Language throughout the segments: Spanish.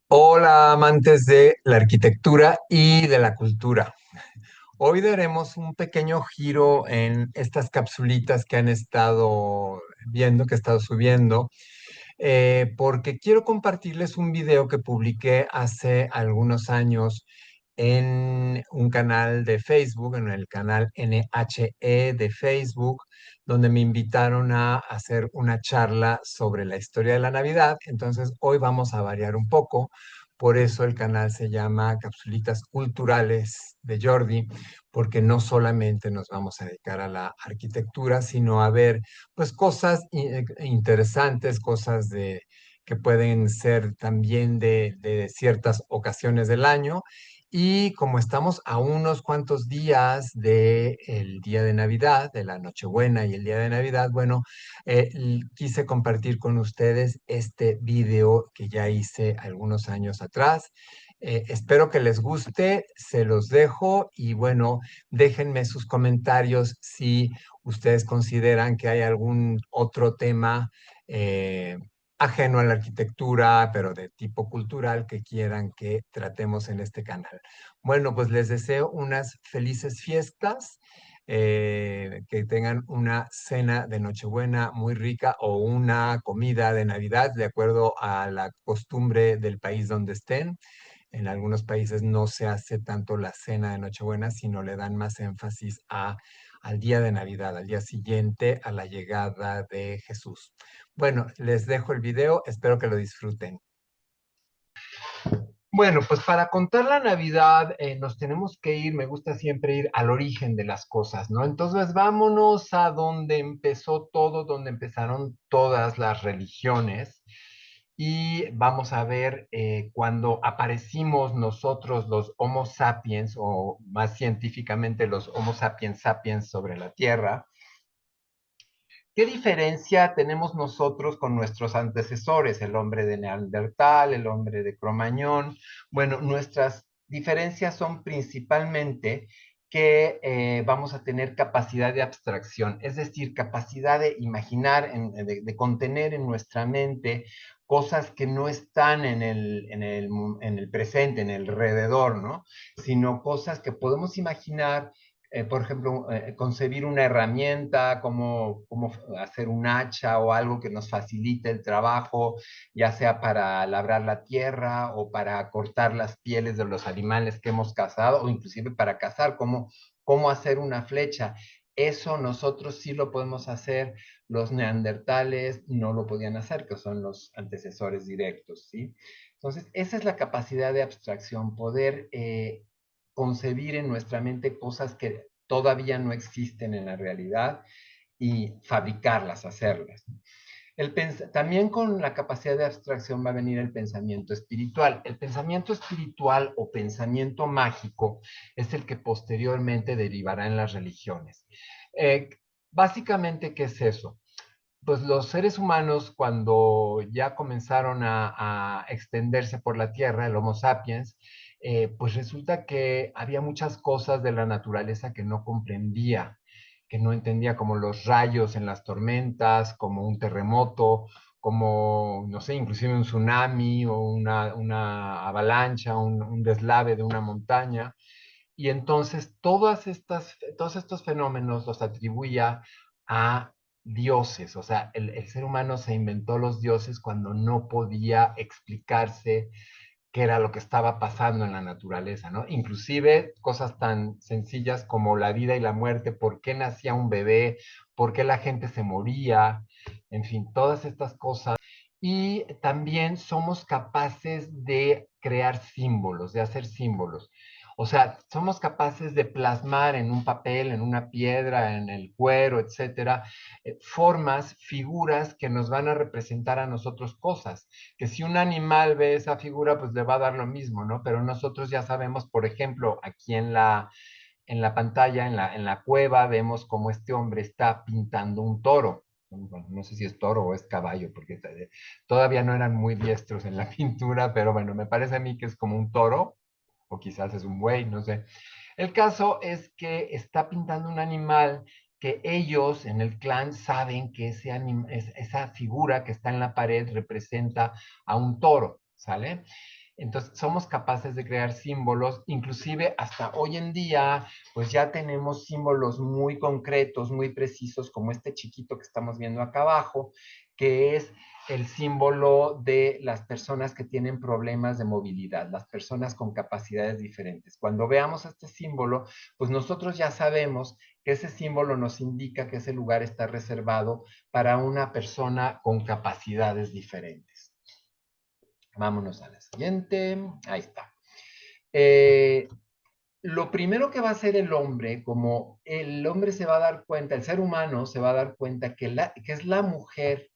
Hola, amantes de la arquitectura y de la cultura. Hoy daremos un pequeño giro en estas capsulitas que han estado viendo, que he estado subiendo, porque quiero compartirles un video que publiqué hace algunos años en un canal de Facebook, en el canal NHE de Facebook, donde me invitaron a hacer una charla sobre la historia de la Navidad. Entonces, hoy vamos a variar un poco. Por eso el canal se llama Capsulitas Culturales de Jordi, porque no solamente nos vamos a dedicar a la arquitectura, sino a ver pues cosas interesantes, cosas que pueden ser también de ciertas ocasiones del año. Y como estamos a unos cuantos días del día de Navidad, de la Nochebuena y el día de Navidad, bueno, quise compartir con ustedes este video que ya hice algunos años atrás. Espero que les guste, se los dejo y bueno, déjenme sus comentarios si ustedes consideran que hay algún otro tema eh, ajeno a la arquitectura, pero de tipo cultural que quieran que tratemos en este canal. Bueno, pues les deseo unas felices fiestas, que tengan una cena de Nochebuena muy rica o una comida de Navidad, de acuerdo a la costumbre del país donde estén. En algunos países no se hace tanto la cena de Nochebuena, sino le dan más énfasis al día de Navidad, al día siguiente a la llegada de Jesús. Bueno, les dejo el video, espero que lo disfruten. Bueno, pues para contar la Navidad nos tenemos que ir, me gusta siempre ir al origen de las cosas, ¿no? Entonces vámonos a donde empezó todo, donde empezaron todas las religiones y vamos a ver cuando aparecimos nosotros los Homo sapiens, o más científicamente los Homo sapiens sapiens sobre la Tierra. ¿Qué diferencia tenemos nosotros con nuestros antecesores, el hombre de Neandertal, el hombre de Cromañón? Bueno, nuestras diferencias son principalmente que vamos a tener capacidad de abstracción, es decir, capacidad de imaginar, de contener en nuestra mente cosas que no están en el presente, en el alrededor, ¿no? Sino cosas que podemos imaginar, por ejemplo, concebir una herramienta, cómo hacer un hacha o algo que nos facilite el trabajo, ya sea para labrar la tierra o para cortar las pieles de los animales que hemos cazado, o inclusive para cazar, cómo hacer una flecha. Eso nosotros sí lo podemos hacer, los neandertales no lo podían hacer, que son los antecesores directos, ¿sí? Entonces, esa es la capacidad de abstracción, poder concebir en nuestra mente cosas que todavía no existen en la realidad y fabricarlas, hacerlas. También con la capacidad de abstracción va a venir el pensamiento espiritual. El pensamiento espiritual o pensamiento mágico es el que posteriormente derivará en las religiones. Eh, Básicamente, ¿qué es eso? Pues los seres humanos, cuando ya comenzaron a extenderse por la Tierra, el Homo sapiens, pues resulta que había muchas cosas de la naturaleza que no comprendía, que no entendía, como los rayos en las tormentas, como un terremoto, como, no sé, inclusive un tsunami o una avalancha, un deslave de una montaña. Y entonces todos estos fenómenos los atribuía a dioses. O sea, el ser humano se inventó los dioses cuando no podía explicarse qué era lo que estaba pasando en la naturaleza, ¿no? Inclusive cosas tan sencillas como la vida y la muerte, por qué nacía un bebé, por qué la gente se moría, en fin, todas estas cosas. Y también somos capaces de crear símbolos, de hacer símbolos. O sea, somos capaces de plasmar en un papel, en una piedra, en el cuero, etcétera, formas, figuras que nos van a representar a nosotros cosas. Que si un animal ve esa figura, pues le va a dar lo mismo, ¿no? Pero nosotros ya sabemos, por ejemplo, aquí en la pantalla, en la cueva, vemos cómo este hombre está pintando un toro. Bueno, no sé si es toro o es caballo, porque todavía no eran muy diestros en la pintura, pero bueno, me parece a mí que es como un toro, o quizás es un buey, no sé. El caso es que está pintando un animal que ellos en el clan saben que esa figura que está en la pared representa a un toro, ¿sale? Entonces, somos capaces de crear símbolos, inclusive hasta hoy en día, pues ya tenemos símbolos muy concretos, muy precisos, como este chiquito que estamos viendo acá abajo, que es el símbolo de las personas que tienen problemas de movilidad, las personas con capacidades diferentes. Cuando veamos este símbolo, pues nosotros ya sabemos que ese símbolo nos indica que ese lugar está reservado para una persona con capacidades diferentes. Vámonos a la siguiente. Ahí está. Eh, lo primero que va a hacer el hombre, como el hombre se va a dar cuenta, el ser humano se va a dar cuenta que es la mujer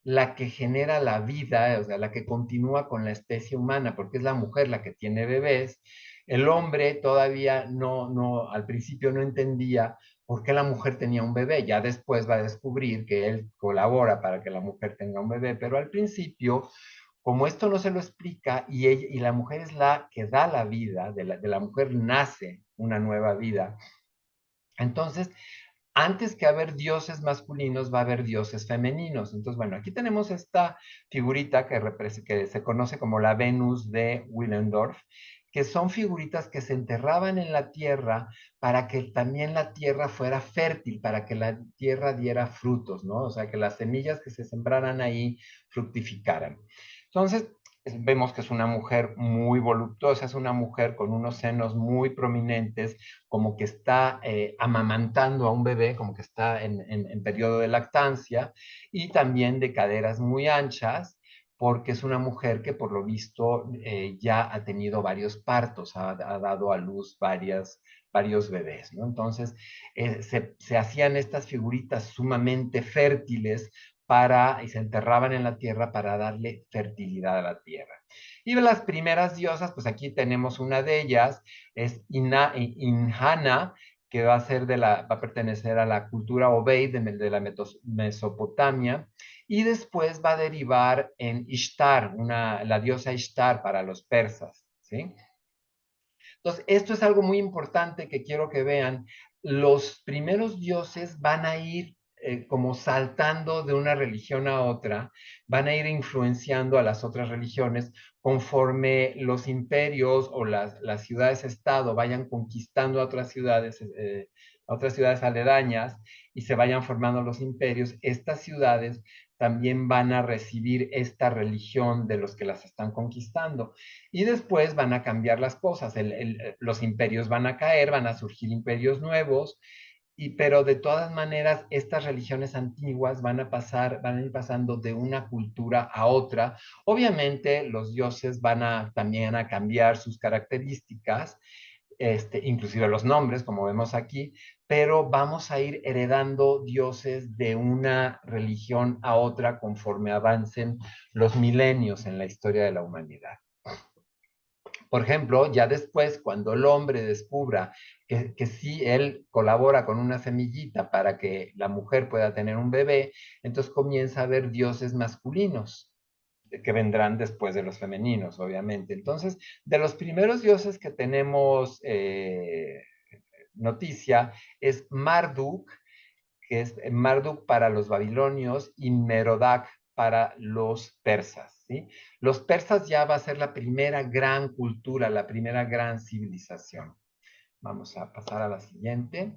la que genera la vida, o sea, la que continúa con la especie humana, porque es la mujer la que tiene bebés. El hombre todavía al principio no entendía por qué la mujer tenía un bebé. Ya después va a descubrir que él colabora para que la mujer tenga un bebé, pero al principio como esto no se lo explica y la mujer es la que da la vida, de la mujer nace una nueva vida, entonces antes que haber dioses masculinos, va a haber dioses femeninos. Entonces, bueno, aquí tenemos esta figurita que se conoce como la Venus de Willendorf, que son figuritas que se enterraban en la tierra para que también la tierra fuera fértil, para que la tierra diera frutos, ¿no? O sea, que las semillas que se sembraran ahí fructificaran. Entonces, vemos que es una mujer muy voluptuosa, es una mujer con unos senos muy prominentes, como que está amamantando a un bebé, como que está en periodo de lactancia, y también de caderas muy anchas, porque es una mujer que por lo visto ya ha tenido varios partos, ha dado a luz varios bebés, ¿no? Entonces, se hacían estas figuritas sumamente fértiles y se enterraban en la tierra para darle fertilidad a la tierra. Y de las primeras diosas, pues aquí tenemos una de ellas, es Inanna, que va a pertenecer a la cultura Obeid de la Mesopotamia, y después va a derivar en Ishtar, la diosa Ishtar para los persas, ¿sí? Entonces, esto es algo muy importante que quiero que vean. Los primeros dioses van a ir como saltando de una religión a otra, van a ir influenciando a las otras religiones conforme los imperios o las ciudades-estado vayan conquistando a otras ciudades aledañas y se vayan formando los imperios. Estas ciudades también van a recibir esta religión de los que las están conquistando. Y después van a cambiar las cosas, los imperios van a caer, van a surgir imperios nuevos, pero de todas maneras estas religiones antiguas van a ir pasando de una cultura a otra. Obviamente los dioses también a cambiar sus características, inclusive los nombres, como vemos aquí, pero vamos a ir heredando dioses de una religión a otra conforme avancen los milenios en la historia de la humanidad. Por ejemplo, ya después, cuando el hombre descubra que sí, él colabora con una semillita para que la mujer pueda tener un bebé, entonces comienza a haber dioses masculinos que vendrán después de los femeninos, obviamente. Entonces, de los primeros dioses que tenemos noticia es Marduk, que es Marduk para los babilonios y Merodach para los persas, ¿sí? Los persas ya va a ser la primera gran cultura, la primera gran civilización. Vamos a pasar a la siguiente.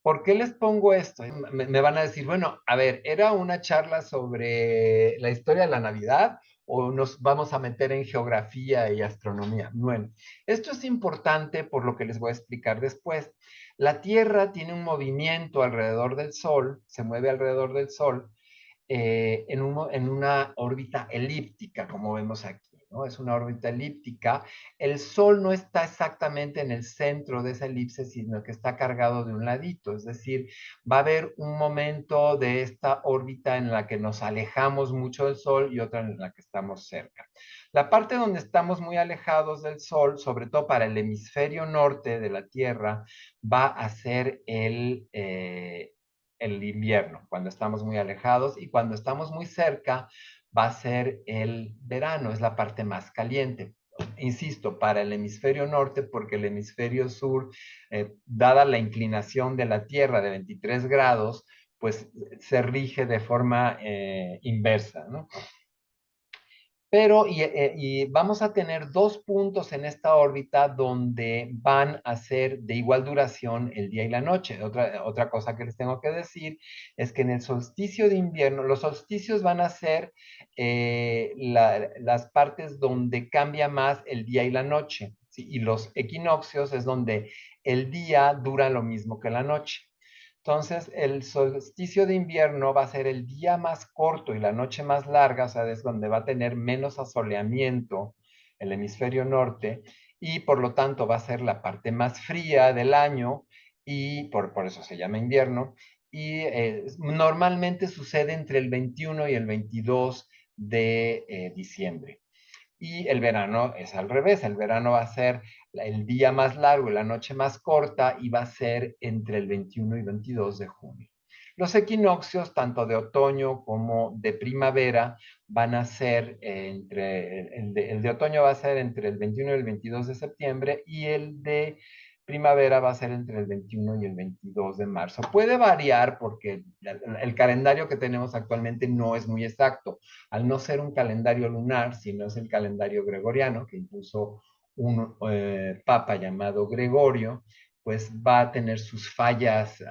¿Por qué les pongo esto? Me van a decir, bueno, a ver, ¿era una charla sobre la historia de la Navidad o nos vamos a meter en geografía y astronomía? Bueno, esto es importante por lo que les voy a explicar después. La Tierra tiene un movimiento alrededor del Sol, se mueve alrededor del Sol, en una órbita elíptica, como vemos aquí, ¿no? Es una órbita elíptica. El Sol no está exactamente en el centro de esa elipse, sino que está cargado de un ladito, es decir, va a haber un momento de esta órbita en la que nos alejamos mucho del Sol y otra en la que estamos cerca. La parte donde estamos muy alejados del Sol, sobre todo para el hemisferio norte de la Tierra, va a ser el invierno, cuando estamos muy alejados, y cuando estamos muy cerca va a ser el verano, es la parte más caliente. Insisto, para el hemisferio norte, porque el hemisferio sur, dada la inclinación de la Tierra de 23 grados, pues se rige de forma inversa, ¿no? Pero, y vamos a tener dos puntos en esta órbita donde van a ser de igual duración el día y la noche. Otra cosa que les tengo que decir es que en el solsticio de invierno, los solsticios van a ser las partes donde cambia más el día y la noche, ¿sí? Y los equinoccios es donde el día dura lo mismo que la noche. Entonces, el solsticio de invierno va a ser el día más corto y la noche más larga, o sea, es donde va a tener menos asoleamiento el hemisferio norte y por lo tanto va a ser la parte más fría del año y por eso se llama invierno. Y normalmente sucede entre el 21 y el 22 de diciembre. Y el verano es al revés, el verano va a ser el día más largo y la noche más corta y va a ser entre el 21 y 22 de junio. Los equinoccios, tanto de otoño como de primavera, van a ser el de otoño va a ser entre el 21 y el 22 de septiembre y el de primavera va a ser entre el 21 y el 22 de marzo. Puede variar porque el calendario que tenemos actualmente no es muy exacto al no ser un calendario lunar, sino es el calendario gregoriano que impuso un papa llamado Gregorio, pues va a tener sus fallas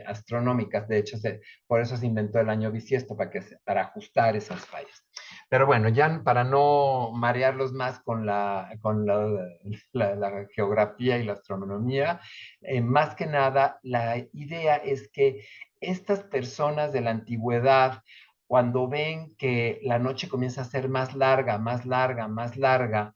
astronómicas. De hecho, por eso se inventó el año bisiesto, para ajustar esas fallas. Pero bueno, ya para no marearlos más con la geografía y la astronomía, más que nada, la idea es que estas personas de la antigüedad cuando ven que la noche comienza a ser más larga, más larga, más larga,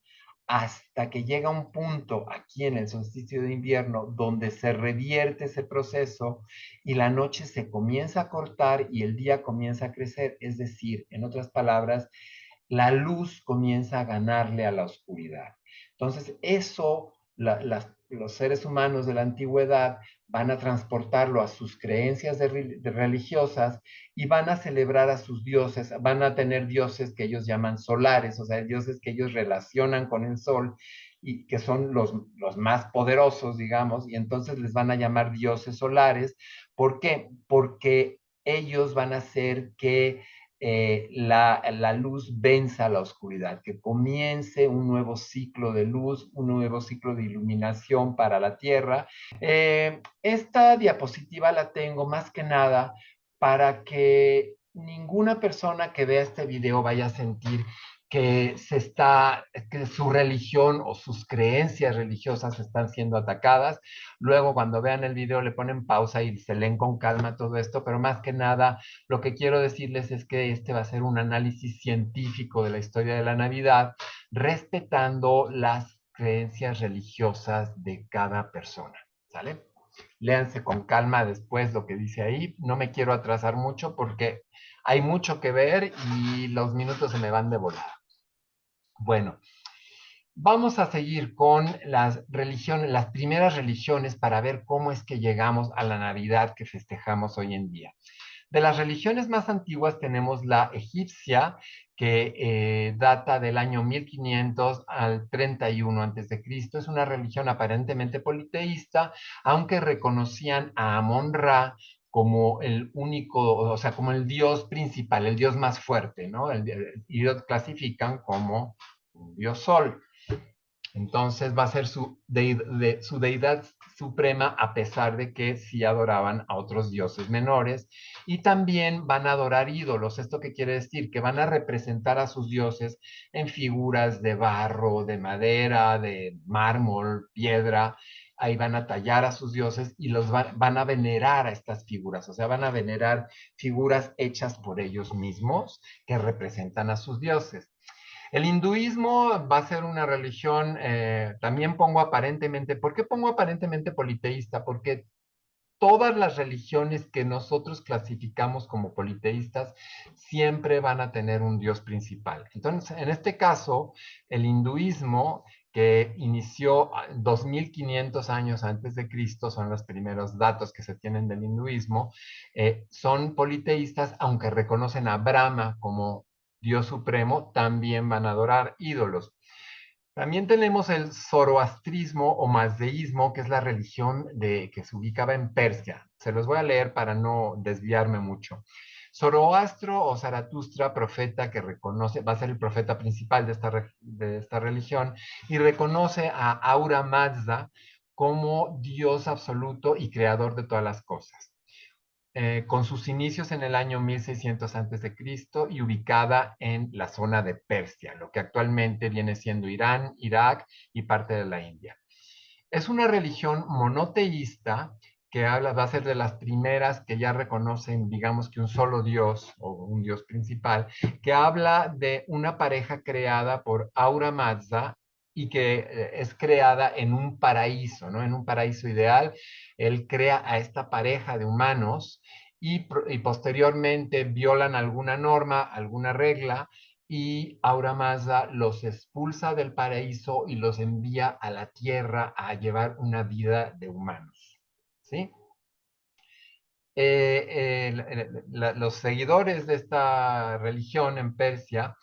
hasta que llega un punto aquí en el solsticio de invierno donde se revierte ese proceso y la noche se comienza a cortar y el día comienza a crecer. Es decir, en otras palabras, la luz comienza a ganarle a la oscuridad. Entonces, eso los seres humanos de la antigüedad van a transportarlo a sus creencias religiosas y van a celebrar a sus dioses, van a tener dioses que ellos llaman solares, o sea, dioses que ellos relacionan con el sol y que son los más poderosos, digamos, y entonces les van a llamar dioses solares. ¿Por qué? Porque ellos van a hacer que la luz venza la oscuridad, que comience un nuevo ciclo de luz, un nuevo ciclo de iluminación para la Tierra. Esta diapositiva la tengo más que nada para que ninguna persona que vea este video vaya a sentir que su religión o sus creencias religiosas están siendo atacadas. Luego, cuando vean el video, le ponen pausa y se leen con calma todo esto, pero más que nada, lo que quiero decirles es que este va a ser un análisis científico de la historia de la Navidad, respetando las creencias religiosas de cada persona. ¿Sale? Léanse con calma después lo que dice ahí. No me quiero atrasar mucho porque hay mucho que ver y los minutos se me van de volada. Bueno, vamos a seguir con las religiones, las primeras religiones para ver cómo es que llegamos a la Navidad que festejamos hoy en día. De las religiones más antiguas tenemos la egipcia, que data del año 1500 al 31 antes de Cristo. Es una religión aparentemente politeísta, aunque reconocían a Amon-Ra como el único, o sea, como el dios principal, el dios más fuerte, ¿no? Y lo clasifican como un dios sol. Entonces va a ser su deidad suprema a pesar de que sí adoraban a otros dioses menores y también van a adorar ídolos. ¿Esto qué quiere decir? Que van a representar a sus dioses en figuras de barro, de madera, de mármol, piedra. Ahí van a tallar a sus dioses y van a venerar a estas figuras, o sea, van a venerar figuras hechas por ellos mismos que representan a sus dioses. El hinduismo va a ser una religión, también pongo aparentemente, ¿por qué pongo aparentemente politeísta? Porque todas las religiones que nosotros clasificamos como politeístas siempre van a tener un dios principal. Entonces, en este caso, el hinduismo, que inició 2500 años antes de Cristo, son los primeros datos que se tienen del hinduismo, son politeístas, aunque reconocen a Brahma como Dios supremo, también van a adorar ídolos. También tenemos el zoroastrismo o mazdeísmo, que es la religión que se ubicaba en Persia. Se los voy a leer para no desviarme mucho. Zoroastro o Zaratustra, profeta que reconoce, va a ser el profeta principal de esta religión, y reconoce a Ahura Mazda como Dios absoluto y creador de todas las cosas. Con sus inicios en el año 1600 a.C. y ubicada en la zona de Persia, lo que actualmente viene siendo Irán, Irak y parte de la India. Es una religión monoteísta que habla, va a ser de las primeras que ya reconocen, digamos que un solo Dios o un Dios principal, que habla de una pareja creada por Ahura Mazda y que es creada en un paraíso, ¿no? En un paraíso ideal. Él crea a esta pareja de humanos y posteriormente violan alguna norma, alguna regla, y Aura Mazda los expulsa del paraíso y los envía a la tierra a llevar una vida de humanos. ¿Sí? Los seguidores de esta religión en Persia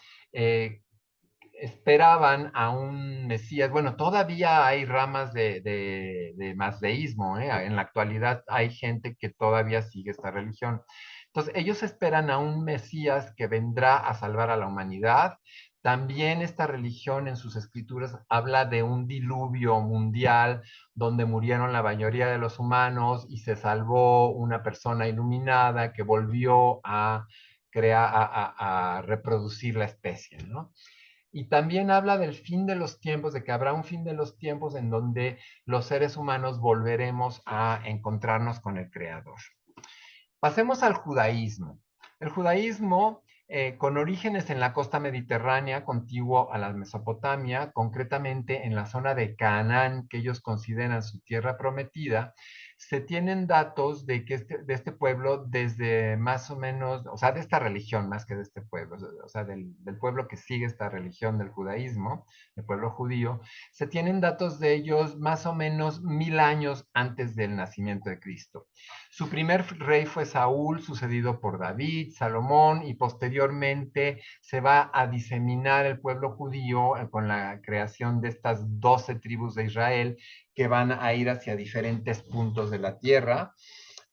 esperaban a un Mesías. Bueno, todavía hay ramas de mazdeísmo, ¿eh? En la actualidad hay gente que todavía sigue esta religión. Entonces, ellos esperan a un Mesías que vendrá a salvar a la humanidad. También esta religión en sus escrituras habla de un diluvio mundial donde murieron la mayoría de los humanos y se salvó una persona iluminada que volvió a crear, a reproducir la especie, ¿no? Y también habla del fin de los tiempos, de que habrá un fin de los tiempos en donde los seres humanos volveremos a encontrarnos con el Creador. Pasemos al judaísmo. El judaísmo, con orígenes en la costa mediterránea, contiguo a la Mesopotamia, concretamente en la zona de Canaán, que ellos consideran su tierra prometida, se tienen datos de que de este pueblo desde más o menos, o sea, de esta religión más que de este pueblo, o sea, del pueblo que sigue esta religión del judaísmo, el pueblo judío, se tienen datos de ellos más o menos 1000 años antes del nacimiento de Cristo. Su primer rey fue Saúl, sucedido por David, Salomón, y posteriormente se va a diseminar el pueblo judío con la creación de estas 12 tribus de Israel que van a ir hacia diferentes puntos de la tierra.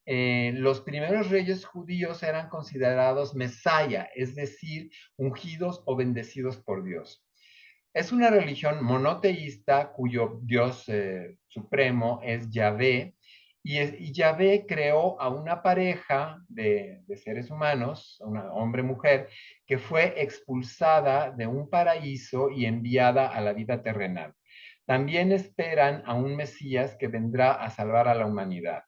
Los primeros reyes judíos eran considerados Mesaya, es decir, ungidos o bendecidos por Dios. Es una religión monoteísta cuyo Dios supremo es Yahvé, y Yahvé creó a una pareja de seres humanos, una hombre-mujer, que fue expulsada de un paraíso y enviada a la vida terrenal. También esperan a un Mesías que vendrá a salvar a la humanidad.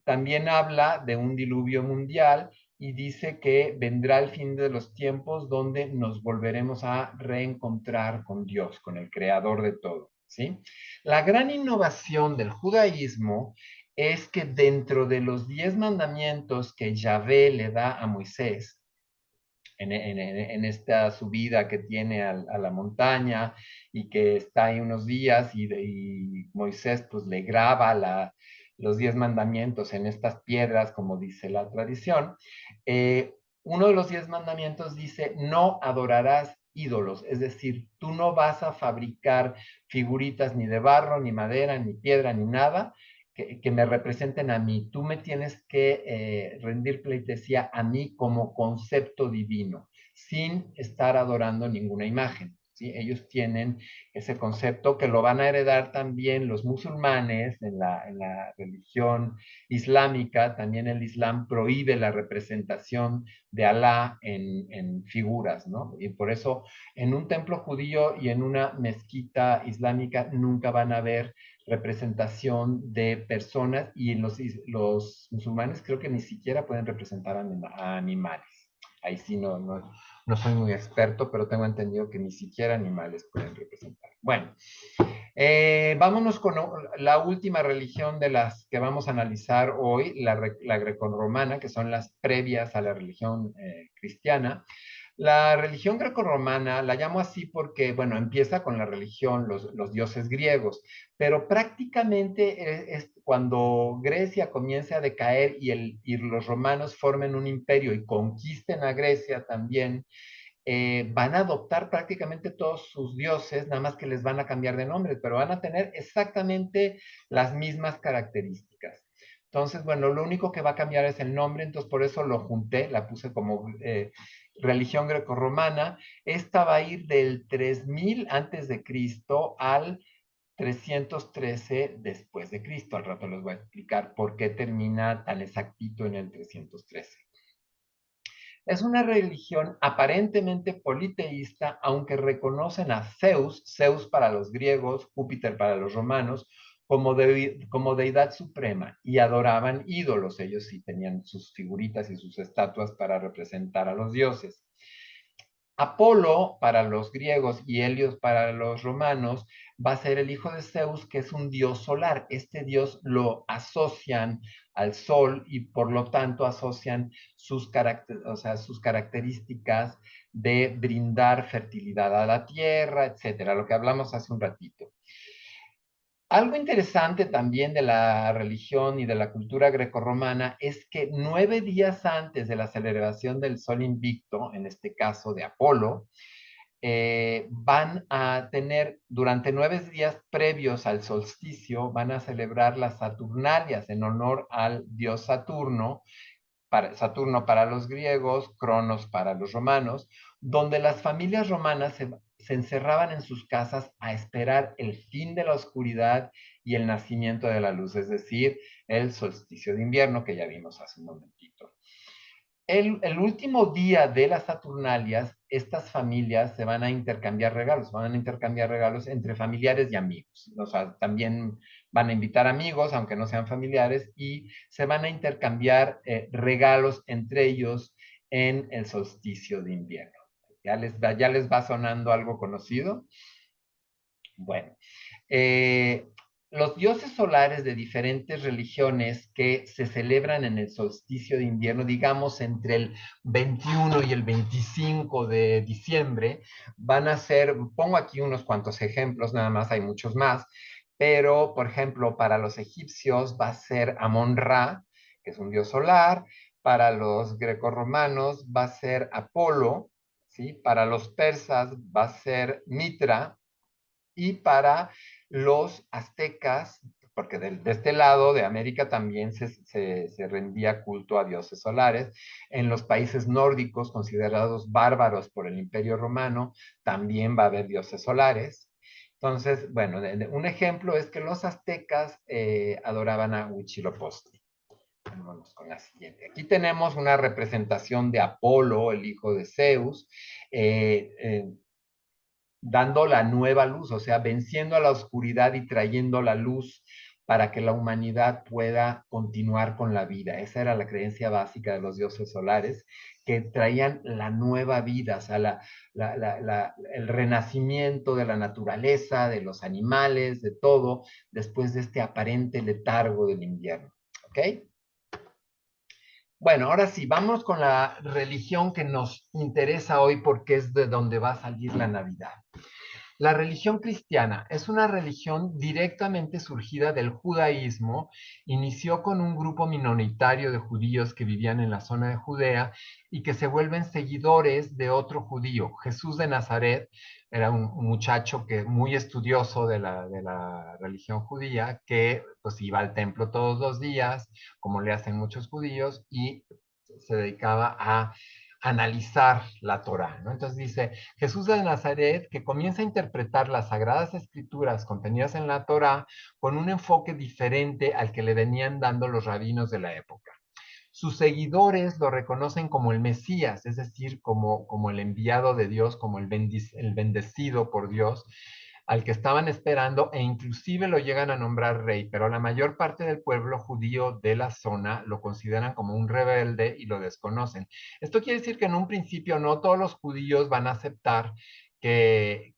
También habla de un diluvio mundial y dice que vendrá el fin de los tiempos donde nos volveremos a reencontrar con Dios, con el creador de todo, ¿sí? La gran innovación del judaísmo es que dentro de los 10 mandamientos que Yahvé le da a Moisés, en esta subida que tiene a la montaña y que está ahí unos días y Moisés pues le graba los 10 mandamientos en estas piedras, como dice la tradición. Uno de los 10 mandamientos dice, no adorarás ídolos, es decir, tú no vas a fabricar figuritas ni de barro, ni madera, ni piedra, ni nada, que me representen a mí. Tú me tienes que rendir pleitesía a mí como concepto divino, sin estar adorando ninguna imagen. ¿Sí? Ellos tienen ese concepto que lo van a heredar también los musulmanes en la religión islámica. También el Islam prohíbe la representación de Alá en figuras, ¿no? Y por eso en un templo judío y en una mezquita islámica nunca van a ver representación de personas, y los musulmanes creo que ni siquiera pueden representar a animales. Ahí sí no soy muy experto, pero tengo entendido que ni siquiera animales pueden representar. Bueno, vámonos con la última religión de las que vamos a analizar hoy, la grecorromana, que son las previas a la religión cristiana. La religión grecorromana la llamo así porque, bueno, empieza con la religión, los dioses griegos, pero prácticamente es cuando Grecia comienza a decaer y los romanos formen un imperio y conquisten a Grecia también, van a adoptar prácticamente todos sus dioses, nada más que les van a cambiar de nombre, pero van a tener exactamente las mismas características. Entonces, bueno, lo único que va a cambiar es el nombre, entonces por eso lo junté, la puse como religión grecorromana. Esta va a ir del 3000 antes de Cristo al 313 después de Cristo. Al rato les voy a explicar por qué termina tan exactito en el 313. Es una religión aparentemente politeísta, aunque reconocen a Zeus, Zeus para los griegos, Júpiter para los romanos, como deidad suprema y adoraban ídolos. Ellos sí tenían sus figuritas y sus estatuas para representar a los dioses. Apolo para los griegos y Helios para los romanos va a ser el hijo de Zeus, que es un dios solar. Este dios lo asocian al sol y por lo tanto asocian o sea, sus características de brindar fertilidad a la tierra, etcétera, lo que hablamos hace un ratito. Algo interesante también de la religión y de la cultura grecorromana es que 9 días antes de la celebración del sol invicto, en este caso de Apolo, van a tener durante 9 días previos al solsticio, van a celebrar las Saturnalias en honor al dios Saturno, Saturno para los griegos, Cronos para los romanos, donde las familias romanas se encerraban en sus casas a esperar el fin de la oscuridad y el nacimiento de la luz, es decir, el solsticio de invierno que ya vimos hace un momentito. El último día de las Saturnalias, estas familias se van a intercambiar regalos entre familiares y amigos. O sea, también van a invitar amigos, aunque no sean familiares, y se van a intercambiar regalos entre ellos en el solsticio de invierno. Ya les va sonando algo conocido? Bueno, eh, los dioses solares de diferentes religiones que se celebran en el solsticio de invierno, digamos entre el 21 y el 25 de diciembre, van a ser, pongo aquí unos cuantos ejemplos, nada más hay muchos más, pero por ejemplo, para los egipcios va a ser Amon-Ra, que es un dios solar, para los grecorromanos va a ser Apolo, ¿sí? Para los persas va a ser Mitra, y para los aztecas, porque de este lado de América también se rendía culto a dioses solares, en los países nórdicos considerados bárbaros por el Imperio Romano, también va a haber dioses solares. Entonces, bueno, un ejemplo es que los aztecas adoraban a Huitzilopochtli. Vamos con la siguiente. Aquí tenemos una representación de Apolo, el hijo de Zeus, dando la nueva luz, o sea, venciendo a la oscuridad y trayendo la luz para que la humanidad pueda continuar con la vida. Esa era la creencia básica de los dioses solares, que traían la nueva vida, o sea, el renacimiento de la naturaleza, de los animales, de todo, después de este aparente letargo del invierno. ¿Ok? Bueno, ahora sí, vamos con la religión que nos interesa hoy porque es de donde va a salir la Navidad. La religión cristiana es una religión directamente surgida del judaísmo. Inició con un grupo minoritario de judíos que vivían en la zona de Judea y que se vuelven seguidores de otro judío. Jesús de Nazaret era un muchacho que muy estudioso de la religión judía, que pues iba al templo todos los días, como le hacen muchos judíos, y se dedicaba a analizar la Torá, ¿no? Entonces dice, Jesús de Nazaret, que comienza a interpretar las sagradas escrituras contenidas en la Torá con un enfoque diferente al que le venían dando los rabinos de la época. Sus seguidores lo reconocen como el Mesías, es decir, como el enviado de Dios, como el bendecido por Dios, al que estaban esperando e inclusive lo llegan a nombrar rey, pero la mayor parte del pueblo judío de la zona lo consideran como un rebelde y lo desconocen. Esto quiere decir que en un principio no todos los judíos van a aceptar que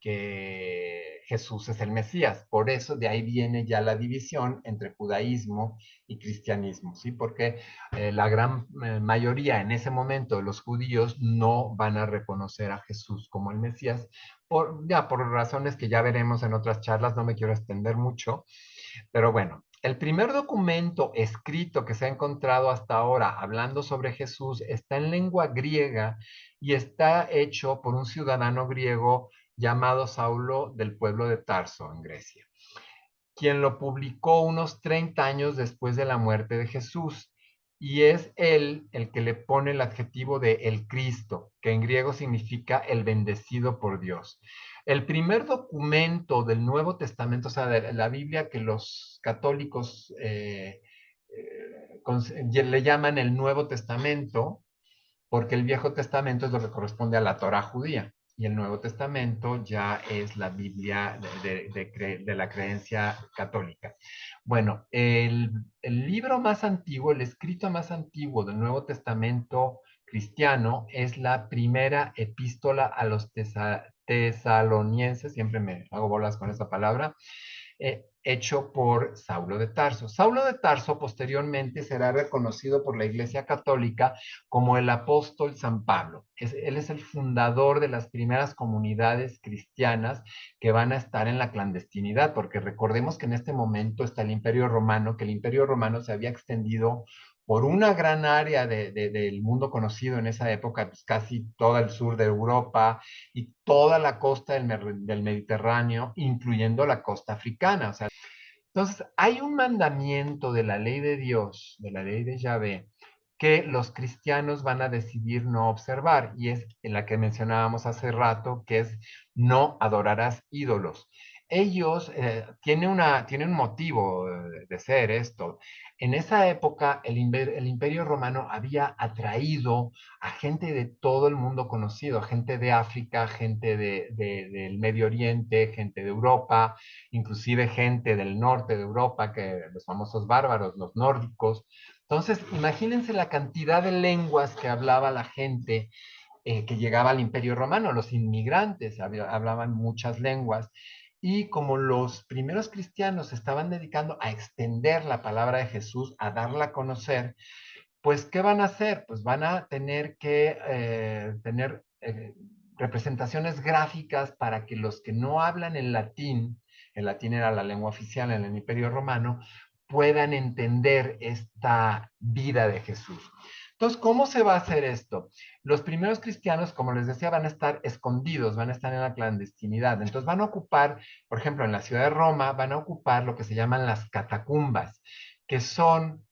Jesús es el Mesías. Por eso de ahí viene ya la división entre judaísmo y cristianismo, ¿sí? Porque la gran mayoría en ese momento de los judíos no van a reconocer a Jesús como el Mesías, por razones que ya veremos en otras charlas, no me quiero extender mucho, pero bueno, el primer documento escrito que se ha encontrado hasta ahora hablando sobre Jesús está en lengua griega y está hecho por un ciudadano griego llamado Saulo del pueblo de Tarso, en Grecia. quien lo publicó unos 30 años después de la muerte de Jesús. Y es él el que le pone el adjetivo de el Cristo, que en griego significa el bendecido por Dios. El primer documento del Nuevo Testamento, o sea, de la Biblia que los católicos le llaman el Nuevo Testamento, porque el Viejo Testamento es lo que corresponde a la Torá judía y el Nuevo Testamento ya es la Biblia de la creencia católica. Bueno, el libro más antiguo, el escrito más antiguo del Nuevo Testamento cristiano es la primera epístola a los tesalonienses, siempre me hago bolas con esa palabra, hecho por Saulo de Tarso. Saulo de Tarso posteriormente será reconocido por la Iglesia Católica como el apóstol San Pablo. Él es el fundador de las primeras comunidades cristianas que van a estar en la clandestinidad, porque recordemos que en este momento está el Imperio Romano, que el Imperio Romano se había extendido por una gran área del mundo conocido en esa época, pues casi todo el sur de Europa y toda la costa del Mediterráneo, incluyendo la costa africana. O sea, entonces, hay un mandamiento de la ley de Dios, de la ley de Yahvé, que los cristianos van a decidir no observar, y es en la que mencionábamos hace rato, que es no adorarás ídolos. Ellos tienen un motivo de ser esto. En esa época, el Imperio Romano había atraído a gente de todo el mundo conocido, gente de África, gente del Medio Oriente, gente de Europa, inclusive gente del norte de Europa, que los famosos bárbaros, los nórdicos. Entonces, imagínense la cantidad de lenguas que hablaba la gente que llegaba al Imperio Romano, los inmigrantes hablaban muchas lenguas. Y como los primeros cristianos se estaban dedicando a extender la palabra de Jesús, a darla a conocer, pues, ¿qué van a hacer? Pues van a tener que tener representaciones gráficas para que los que no hablan el latín era la lengua oficial en el Imperio Romano, puedan entender esta vida de Jesús. Entonces, ¿cómo se va a hacer esto? Los primeros cristianos, como les decía, van a estar escondidos, van a estar en la clandestinidad. Entonces, van a ocupar, por ejemplo, en la ciudad de Roma, van a ocupar lo que se llaman las catacumbas, que son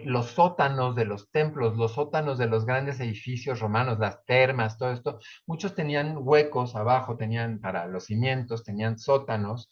los sótanos de los templos, los sótanos de los grandes edificios romanos, las termas, todo esto, muchos tenían huecos abajo, tenían para los cimientos, tenían sótanos,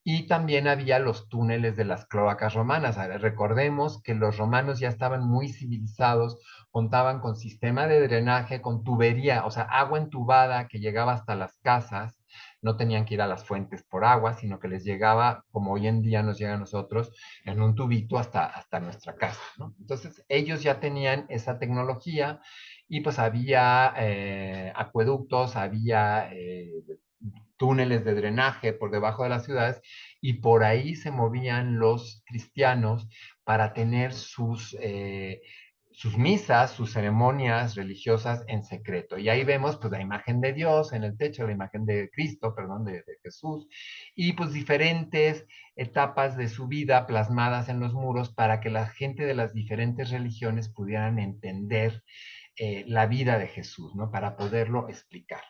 y también había los túneles de las cloacas romanas. Recordemos que los romanos ya estaban muy civilizados, contaban con sistema de drenaje, con tubería, o sea, agua entubada que llegaba hasta las casas, no tenían que ir a las fuentes por agua, sino que les llegaba, como hoy en día nos llega a nosotros, en un tubito hasta nuestra casa, ¿no? Entonces, ellos ya tenían esa tecnología y pues había acueductos, había túneles de drenaje por debajo de las ciudades y por ahí se movían los cristianos para tener sus misas, sus ceremonias religiosas en secreto. Y ahí vemos pues la imagen de Dios en el techo, la imagen de Cristo, perdón, de Jesús, y pues diferentes etapas de su vida plasmadas en los muros para que la gente de las diferentes religiones pudieran entender la vida de Jesús, ¿no? Para poderlo explicar.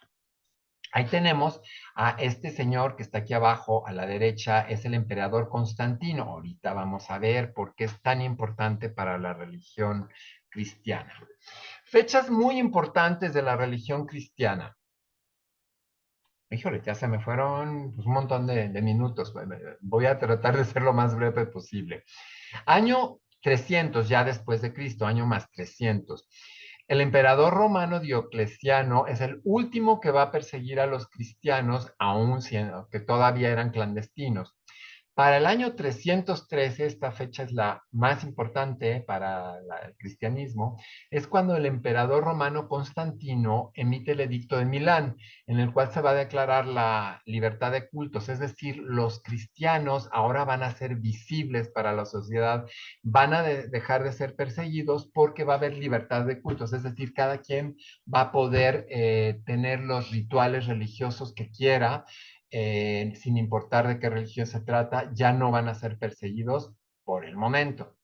Ahí tenemos a este señor que está aquí abajo a la derecha, es el emperador Constantino. Ahorita vamos a ver por qué es tan importante para la religión cristiana. Fechas muy importantes de la religión cristiana. Híjole, ya se me fueron pues, un montón de minutos. Voy a tratar de ser lo más breve posible. Año 300 ya después de Cristo, año más 300. El emperador romano Diocleciano es el último que va a perseguir a los cristianos, aun siendo que todavía eran clandestinos. Para el año 313, esta fecha es la más importante para el cristianismo, es cuando el emperador romano Constantino emite el edicto de Milán, en el cual se va a declarar la libertad de cultos, es decir, los cristianos ahora van a ser visibles para la sociedad, van a dejar de ser perseguidos porque va a haber libertad de cultos, es decir, cada quien va a poder tener los rituales religiosos que quiera, sin importar de qué religión se trata, ya no van a ser perseguidos por el momento.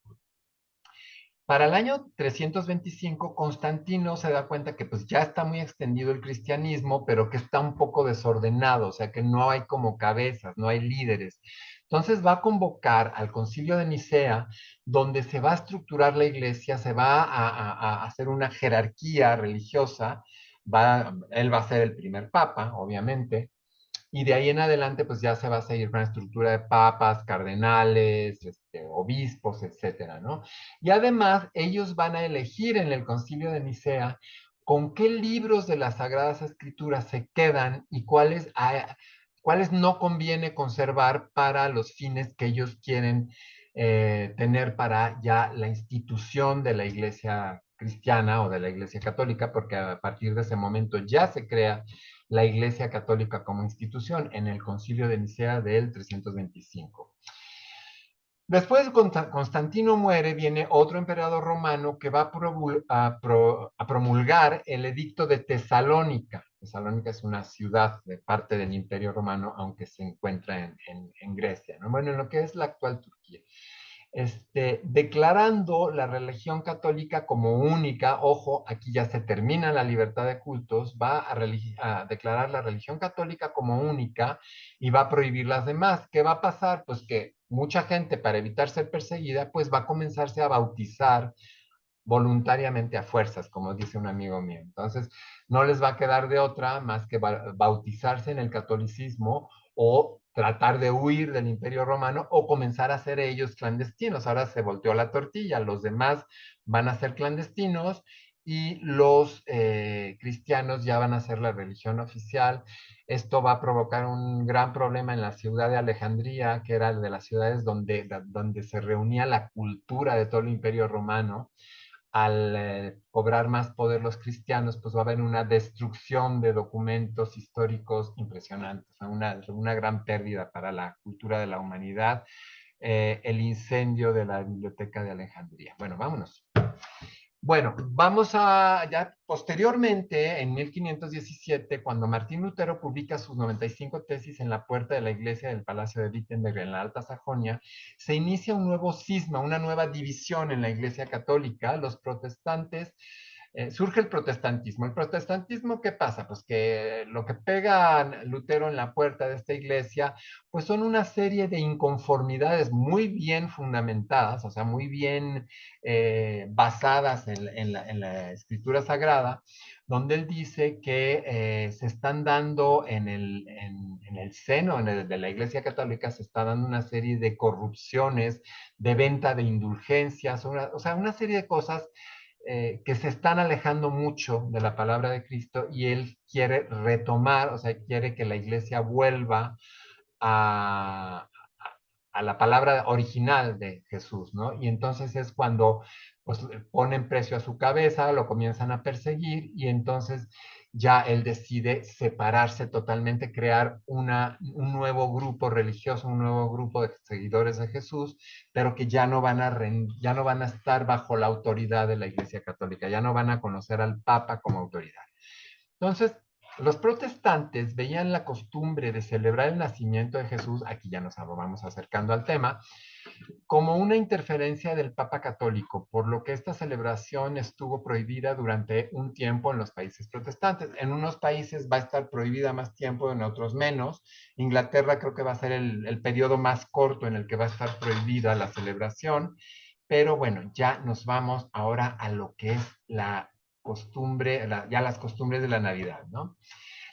Para el año 325, Constantino se da cuenta que pues ya está muy extendido el cristianismo, pero que está un poco desordenado, o sea que no hay como cabezas, no hay líderes. Entonces va a convocar al concilio de Nicea, donde se va a estructurar la iglesia, se va a hacer una jerarquía religiosa, él va a ser el primer papa, obviamente, y de ahí en adelante, pues ya se va a seguir con la estructura de papas, cardenales, obispos, etcétera, ¿no? Y además, ellos van a elegir en el concilio de Nicea con qué libros de las Sagradas Escrituras se quedan y cuáles no conviene conservar para los fines que ellos quieren tener para ya la institución de la iglesia cristiana o de la iglesia católica, porque a partir de ese momento ya se crea la Iglesia Católica como institución en el Concilio de Nicea del 325. Después Constantino muere, viene otro emperador romano que va a promulgar el edicto de Tesalónica. Tesalónica es una ciudad de parte del Imperio Romano, aunque se encuentra en Grecia, ¿no? Bueno, en lo que es la actual Turquía. Declarando la religión católica como única, ojo, aquí ya se termina la libertad de cultos, va a declarar la religión católica como única y va a prohibir las demás. ¿Qué va a pasar? Pues que mucha gente, para evitar ser perseguida, pues va a comenzarse a bautizar voluntariamente a fuerzas, como dice un amigo mío. Entonces, no les va a quedar de otra más que bautizarse en el catolicismo o tratar de huir del Imperio Romano o comenzar a ser ellos clandestinos. Ahora se volteó la tortilla, los demás van a ser clandestinos y los cristianos ya van a ser la religión oficial. Esto va a provocar un gran problema en la ciudad de Alejandría, que era de las ciudades donde se reunía la cultura de todo el Imperio Romano. Al cobrar más poder los cristianos, pues va a haber una destrucción de documentos históricos impresionantes, una gran pérdida para la cultura de la humanidad, el incendio de la Biblioteca de Alejandría. Bueno, vámonos. Bueno, vamos a, ya posteriormente, en 1517, cuando Martín Lutero publica sus 95 tesis en la puerta de la iglesia del Palacio de Wittenberg en la Alta Sajonia, se inicia un nuevo cisma, una nueva división en la iglesia católica. Los protestantes surge el protestantismo. ¿El protestantismo qué pasa? Pues que lo que pega Lutero en la puerta de esta iglesia, pues son una serie de inconformidades muy bien fundamentadas, o sea, muy bien basadas en la escritura sagrada, donde él dice que se están dando en el seno de la iglesia católica, se está dando una serie de corrupciones, de venta de indulgencias, o sea, una serie de cosas que se están alejando mucho de la palabra de Cristo y él quiere retomar, o sea, quiere que la iglesia vuelva a, a la palabra original de Jesús, ¿no? Y entonces es cuando pues, ponen precio a su cabeza, lo comienzan a perseguir y entonces ya él decide separarse totalmente, crear un nuevo grupo religioso, un nuevo grupo de seguidores de Jesús, pero que ya no van a estar bajo la autoridad de la Iglesia Católica, ya no van a conocer al Papa como autoridad. Entonces, los protestantes veían la costumbre de celebrar el nacimiento de Jesús, aquí ya nos vamos acercando al tema, como una interferencia del Papa Católico, por lo que esta celebración estuvo prohibida durante un tiempo en los países protestantes. En unos países va a estar prohibida más tiempo, en otros menos. Inglaterra creo que va a ser el periodo más corto en el que va a estar prohibida la celebración, pero bueno, ya nos vamos ahora a lo que es la costumbre, ya las costumbres de la Navidad, ¿no?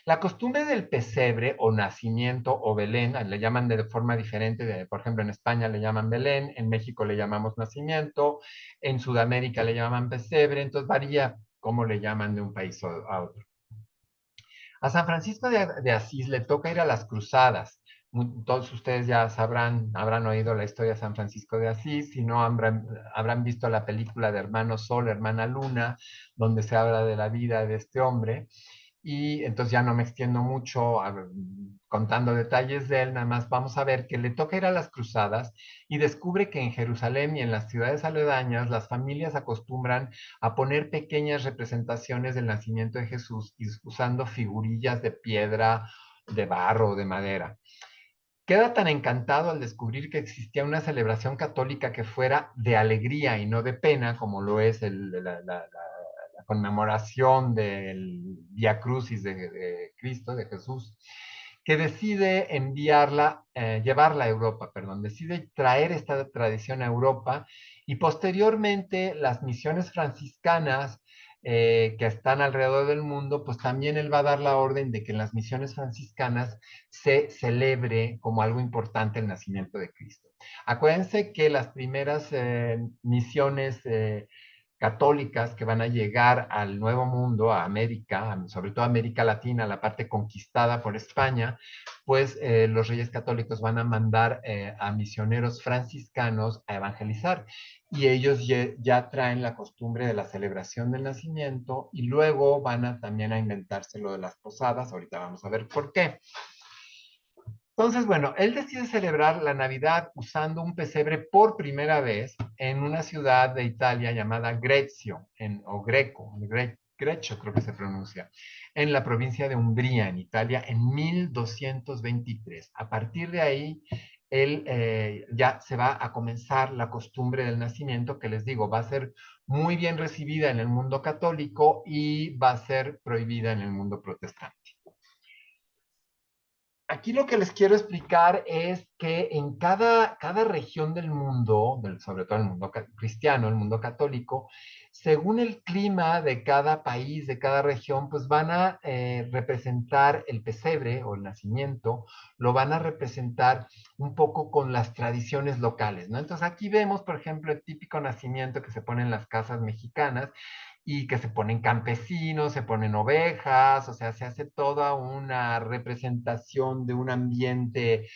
La costumbre del pesebre o nacimiento o Belén, le llaman de forma diferente, por ejemplo, en España le llaman Belén, en México le llamamos nacimiento, en Sudamérica le llaman pesebre, entonces varía cómo le llaman de un país a otro. A San Francisco de Asís le toca ir a las cruzadas. Todos ustedes ya sabrán, habrán oído la historia de San Francisco de Asís, si no habrán visto la película de Hermano Sol, Hermana Luna, donde se habla de la vida de este hombre. Y entonces ya no me extiendo mucho contando detalles de él, nada más vamos a ver que le toca ir a las cruzadas y descubre que en Jerusalén y en las ciudades aledañas las familias acostumbran a poner pequeñas representaciones del nacimiento de Jesús usando figurillas de piedra, de barro, de madera. Queda tan encantado al descubrir que existía una celebración católica que fuera de alegría y no de pena, como lo es la conmemoración del Via Crucis de Cristo, de Jesús, que decide enviarla, llevarla a Europa, perdón, decide traer esta tradición a Europa y posteriormente las misiones franciscanas que están alrededor del mundo, pues también él va a dar la orden de que en las misiones franciscanas se celebre como algo importante el nacimiento de Cristo. Acuérdense que las primeras misiones católicas que van a llegar al Nuevo Mundo, a América, sobre todo a América Latina, la parte conquistada por España, pues los reyes católicos van a mandar a misioneros franciscanos a evangelizar y ellos ya traen la costumbre de la celebración del nacimiento y luego van a también a inventarse lo de las posadas, ahorita vamos a ver por qué. Entonces, bueno, él decide celebrar la Navidad usando un pesebre por primera vez en una ciudad de Italia llamada Grecio, o Greco, Grecio creo que se pronuncia, en la provincia de Umbría, en Italia, en 1223. A partir de ahí, él ya se va a comenzar la costumbre del nacimiento, que les digo, va a ser muy bien recibida en el mundo católico y va a ser prohibida en el mundo protestante. Aquí lo que les quiero explicar es que en cada región del mundo, sobre todo el mundo cristiano, el mundo católico, según el clima de cada país, de cada región, pues van a representar el pesebre o el nacimiento, lo van a representar un poco con las tradiciones locales, ¿no? Entonces aquí vemos, por ejemplo, el típico nacimiento que se pone en las casas mexicanas, y que se ponen campesinos, se ponen ovejas, o sea, se hace toda una representación de un ambiente,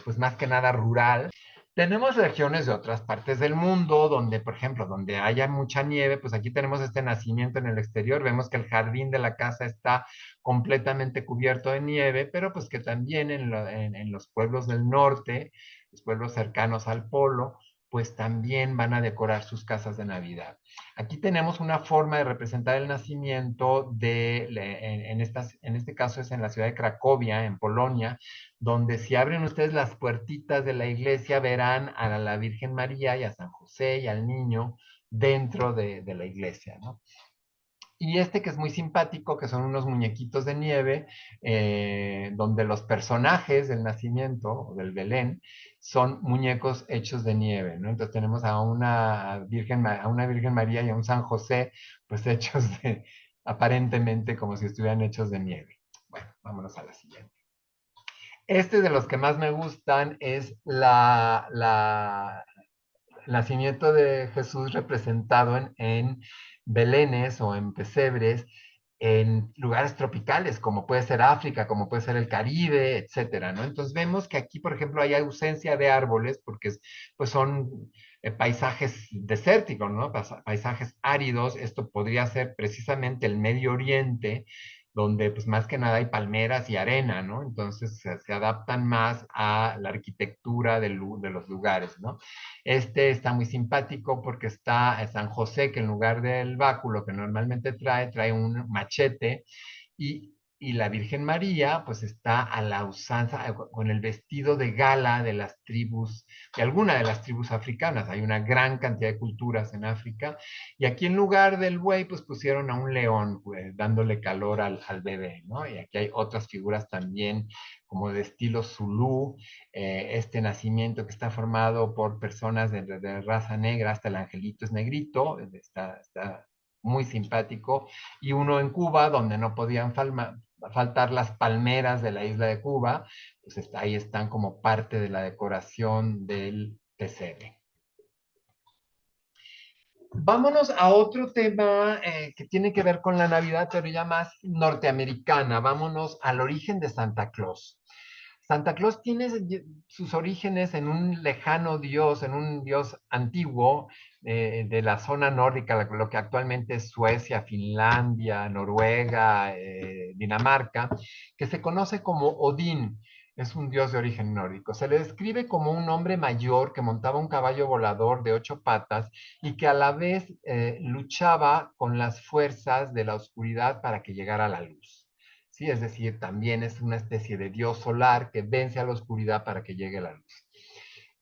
pues más que nada rural. Tenemos regiones de otras partes del mundo donde, por ejemplo, donde haya mucha nieve, pues aquí tenemos este nacimiento en el exterior, vemos que el jardín de la casa está completamente cubierto de nieve, pero pues que también en los pueblos del norte, los pueblos cercanos al polo, pues también van a decorar sus casas de Navidad. Aquí tenemos una forma de representar el nacimiento en este caso es en la ciudad de Cracovia, en Polonia, donde si abren ustedes las puertitas de la iglesia verán a la Virgen María y a San José y al niño dentro de la iglesia, ¿no? Y este que es muy simpático, que son unos muñequitos de nieve, donde los personajes del nacimiento, o del Belén, son muñecos hechos de nieve, ¿no? Entonces tenemos a una Virgen María y a un San José, pues hechos de, aparentemente como si estuvieran hechos de nieve. Bueno, vámonos a la siguiente. Este de los que más me gustan es el nacimiento de Jesús representado en belenes o en pesebres en lugares tropicales, como puede ser África, como puede ser el Caribe, etcétera, ¿no? Entonces vemos que aquí, por ejemplo, hay ausencia de árboles porque pues son paisajes desérticos, ¿no? Paisajes áridos. Esto podría ser precisamente el Medio Oriente, donde pues más que nada hay palmeras y arena, ¿no? Entonces se adaptan más a la arquitectura de los lugares, ¿no? Este está muy simpático porque está San José, que en lugar del báculo que normalmente trae un machete y la Virgen María, pues está a la usanza, con el vestido de gala de las tribus, de alguna de las tribus africanas. Hay una gran cantidad de culturas en África. Y aquí en lugar del buey, pues pusieron a un león, pues, dándole calor al bebé, ¿no? Y aquí hay otras figuras también como de estilo zulú, este nacimiento que está formado por personas de raza negra, hasta el angelito es negrito, está muy simpático, y uno en Cuba, donde no podían faltar las palmeras de la isla de Cuba, pues ahí están como parte de la decoración del pesebre. Vámonos a otro tema que tiene que ver con la Navidad, pero ya más norteamericana. Vámonos al origen de Santa Claus. Santa Claus tiene sus orígenes en un lejano dios, en un dios antiguo de la zona nórdica, lo que actualmente es Suecia, Finlandia, Noruega, Dinamarca, que se conoce como Odín. Es un dios de origen nórdico. Se le describe como un hombre mayor que montaba un caballo volador de 8 patas y que a la vez luchaba con las fuerzas de la oscuridad para que llegara la luz. ¿Sí? Es decir, también es una especie de dios solar que vence a la oscuridad para que llegue la luz.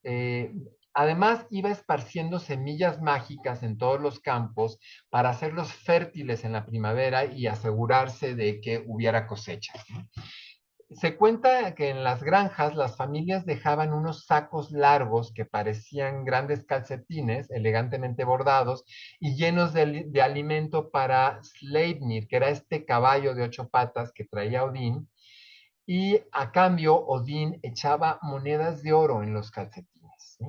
Eh, Además, iba esparciendo semillas mágicas en todos los campos para hacerlos fértiles en la primavera y asegurarse de que hubiera cosechas, ¿no? Se cuenta que en las granjas las familias dejaban unos sacos largos que parecían grandes calcetines, elegantemente bordados y llenos de alimento para Sleipnir, que era este caballo de 8 patas que traía Odín, y a cambio Odín echaba monedas de oro en los calcetines, ¿sí?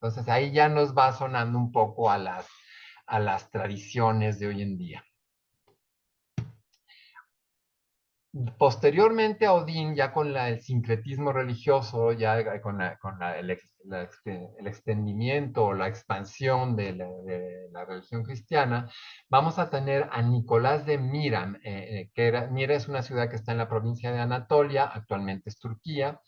Entonces ahí ya nos va sonando un poco a las tradiciones de hoy en día. Posteriormente a Odín, ya con el sincretismo religioso, ya el extendimiento o la expansión de la religión cristiana, vamos a tener a Nicolás de Mira, Mira es una ciudad que está en la provincia de Anatolia, actualmente es Turquía,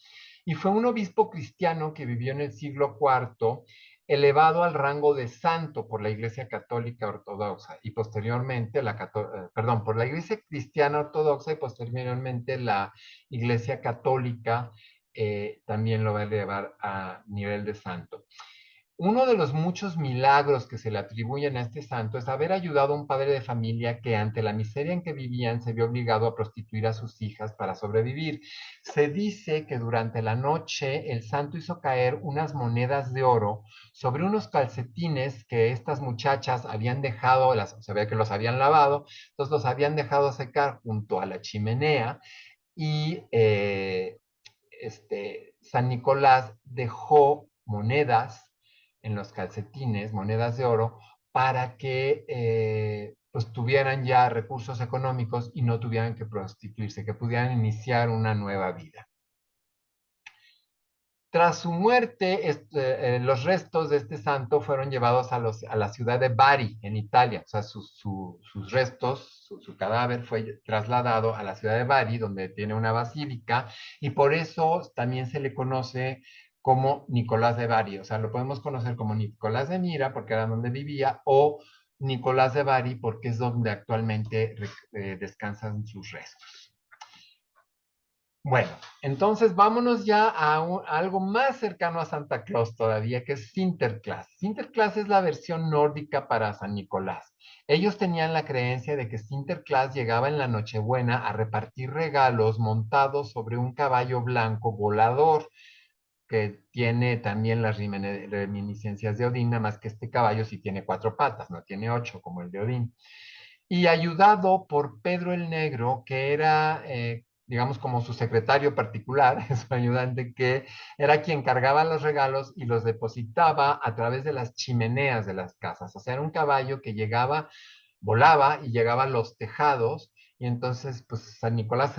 y fue un obispo cristiano que vivió en el siglo IV, elevado al rango de santo por la Iglesia Católica Ortodoxa y posteriormente perdón, por la Iglesia Cristiana Ortodoxa y posteriormente la Iglesia Católica también lo va a elevar a nivel de santo. Uno de los muchos milagros que se le atribuyen a este santo es haber ayudado a un padre de familia que ante la miseria en que vivían se vio obligado a prostituir a sus hijas para sobrevivir. Se dice que durante la noche el santo hizo caer unas monedas de oro sobre unos calcetines que estas muchachas habían dejado, se ve que los habían lavado, entonces los habían dejado secar junto a la chimenea y San Nicolás dejó monedas en los calcetines, monedas de oro, para que pues tuvieran ya recursos económicos y no tuvieran que prostituirse, que pudieran iniciar una nueva vida. Tras su muerte, los restos de este santo fueron llevados a la ciudad de Bari, en Italia. O sea, sus restos, su cadáver fue trasladado a la ciudad de Bari, donde tiene una basílica, y por eso también se le conoce como Nicolás de Bari. O sea, lo podemos conocer como Nicolás de Mira, porque era donde vivía, o Nicolás de Bari, porque es donde actualmente descansan sus restos. Bueno, entonces vámonos ya a algo más cercano a Santa Claus todavía, que es Sinterklaas. Sinterklaas es la versión nórdica para San Nicolás. Ellos tenían la creencia de que Sinterklaas llegaba en la Nochebuena a repartir regalos montados sobre un caballo blanco volador, que tiene también las reminiscencias de Odín, nada más que este caballo sí tiene 4 patas, no tiene 8 como el de Odín, y ayudado por Pedro el Negro, que era, digamos, como su secretario particular, su ayudante, que era quien cargaba los regalos y los depositaba a través de las chimeneas de las casas. O sea, era un caballo que llegaba, volaba y llegaba a los tejados, y entonces, pues, San Nicolás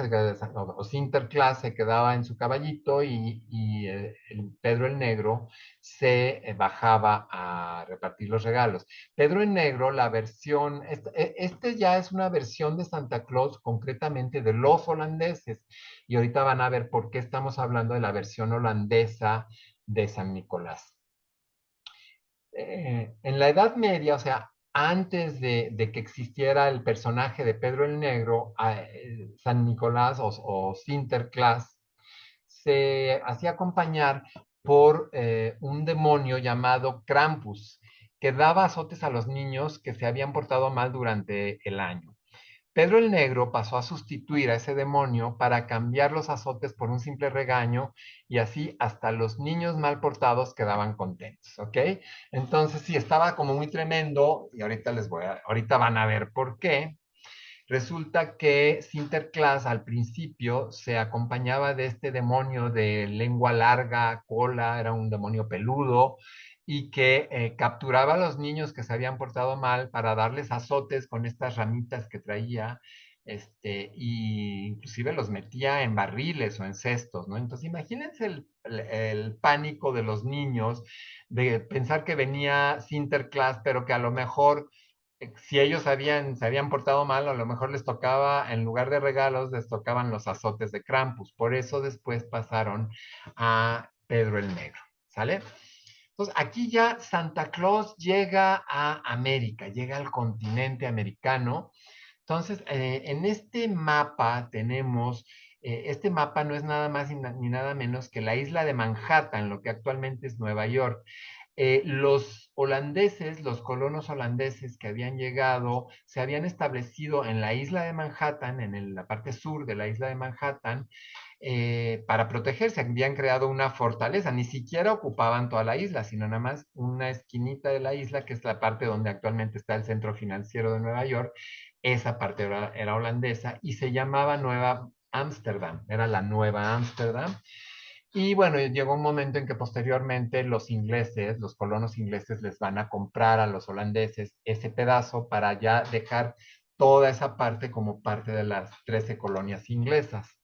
o Sinterklaas se quedaba en su caballito y el Pedro el Negro se bajaba a repartir los regalos. Pedro en Negro, la versión, este ya es una versión de Santa Claus, concretamente de los holandeses. Y ahorita van a ver por qué estamos hablando de la versión holandesa de San Nicolás. En la Edad Media, o sea, antes de que existiera el personaje de Pedro el Negro, San Nicolás o Sinterklaas se hacía acompañar por un demonio llamado Krampus, que daba azotes a los niños que se habían portado mal durante el año. Pedro el Negro pasó a sustituir a ese demonio para cambiar los azotes por un simple regaño y así hasta los niños mal portados quedaban contentos, ¿ok? Entonces sí, estaba como muy tremendo y ahorita van a ver por qué. Resulta que Sinterklaas al principio se acompañaba de este demonio de lengua larga, cola, era un demonio peludo, y que capturaba a los niños que se habían portado mal para darles azotes con estas ramitas que traía, y inclusive los metía en barriles o en cestos, ¿no? Entonces imagínense el pánico de los niños de pensar que venía Sinterklaas, pero que a lo mejor si ellos se habían portado mal, a lo mejor les tocaba, en lugar de regalos, les tocaban los azotes de Krampus. Por eso después pasaron a Pedro el Negro. ¿Sale? Entonces, aquí ya Santa Claus llega a América, llega al continente americano. Entonces, en este mapa tenemos, este mapa no es nada más ni nada menos que la isla de Manhattan, lo que actualmente es Nueva York. Los holandeses, los colonos holandeses que habían llegado, se habían establecido en la isla de Manhattan, en la parte sur de la isla de Manhattan, para protegerse. Habían creado una fortaleza, ni siquiera ocupaban toda la isla, sino nada más una esquinita de la isla, que es la parte donde actualmente está el centro financiero de Nueva York. Esa parte era holandesa y se llamaba Nueva Ámsterdam, era la Nueva Ámsterdam. Y bueno, llegó un momento en que posteriormente los ingleses, los colonos ingleses, les van a comprar a los holandeses ese pedazo para ya dejar toda esa parte como parte de las 13 colonias inglesas.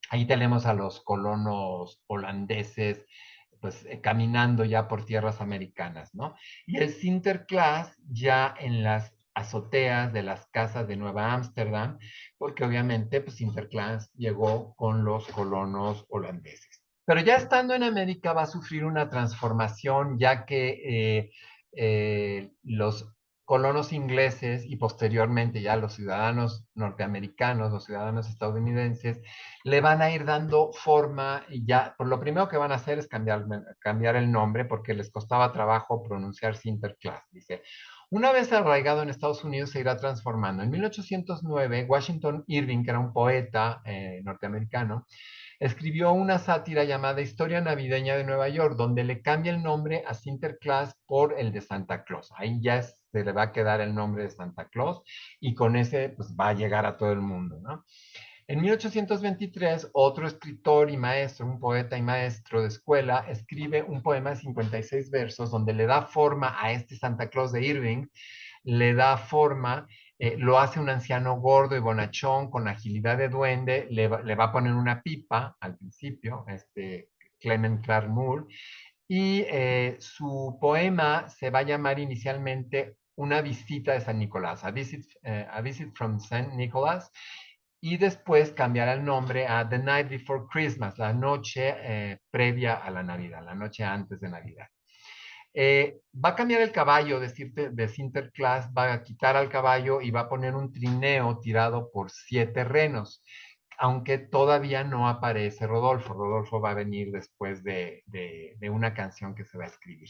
Ahí tenemos a los colonos holandeses, pues caminando ya por tierras americanas, ¿no? Y el Sinterklaas ya en las azoteas de las casas de Nueva Ámsterdam, porque obviamente pues Sinterklaas llegó con los colonos holandeses. Pero ya estando en América va a sufrir una transformación, ya que los colonos ingleses y posteriormente ya los ciudadanos norteamericanos, los ciudadanos estadounidenses, le van a ir dando forma y ya, por lo primero que van a hacer es cambiar el nombre porque les costaba trabajo pronunciar Sinterklaas. Dice, una vez arraigado en Estados Unidos se irá transformando. En 1809, Washington Irving, que era un poeta norteamericano, escribió una sátira llamada Historia Navideña de Nueva York, donde le cambia el nombre a Sinterklaas por el de Santa Claus. Ahí ya se le va a quedar el nombre de Santa Claus y con ese pues va a llegar a todo el mundo, ¿no? En 1823, otro escritor y maestro, un poeta y maestro de escuela, escribe un poema de 56 versos donde le da forma a este Santa Claus de Irving, le da forma, lo hace un anciano gordo y bonachón con agilidad de duende, le va a poner una pipa al principio, Clement Clark Moore, y su poema se va a llamar inicialmente Una visita de San Nicolás, a visit from Saint Nicholas, y después cambiará el nombre a The Night Before Christmas, la noche previa a la Navidad, la noche antes de Navidad. Va a cambiar el caballo de Sinterklaas, va a quitar al caballo y va a poner un trineo tirado por 7 renos, aunque todavía no aparece Rodolfo. Rodolfo va a venir después de una canción que se va a escribir.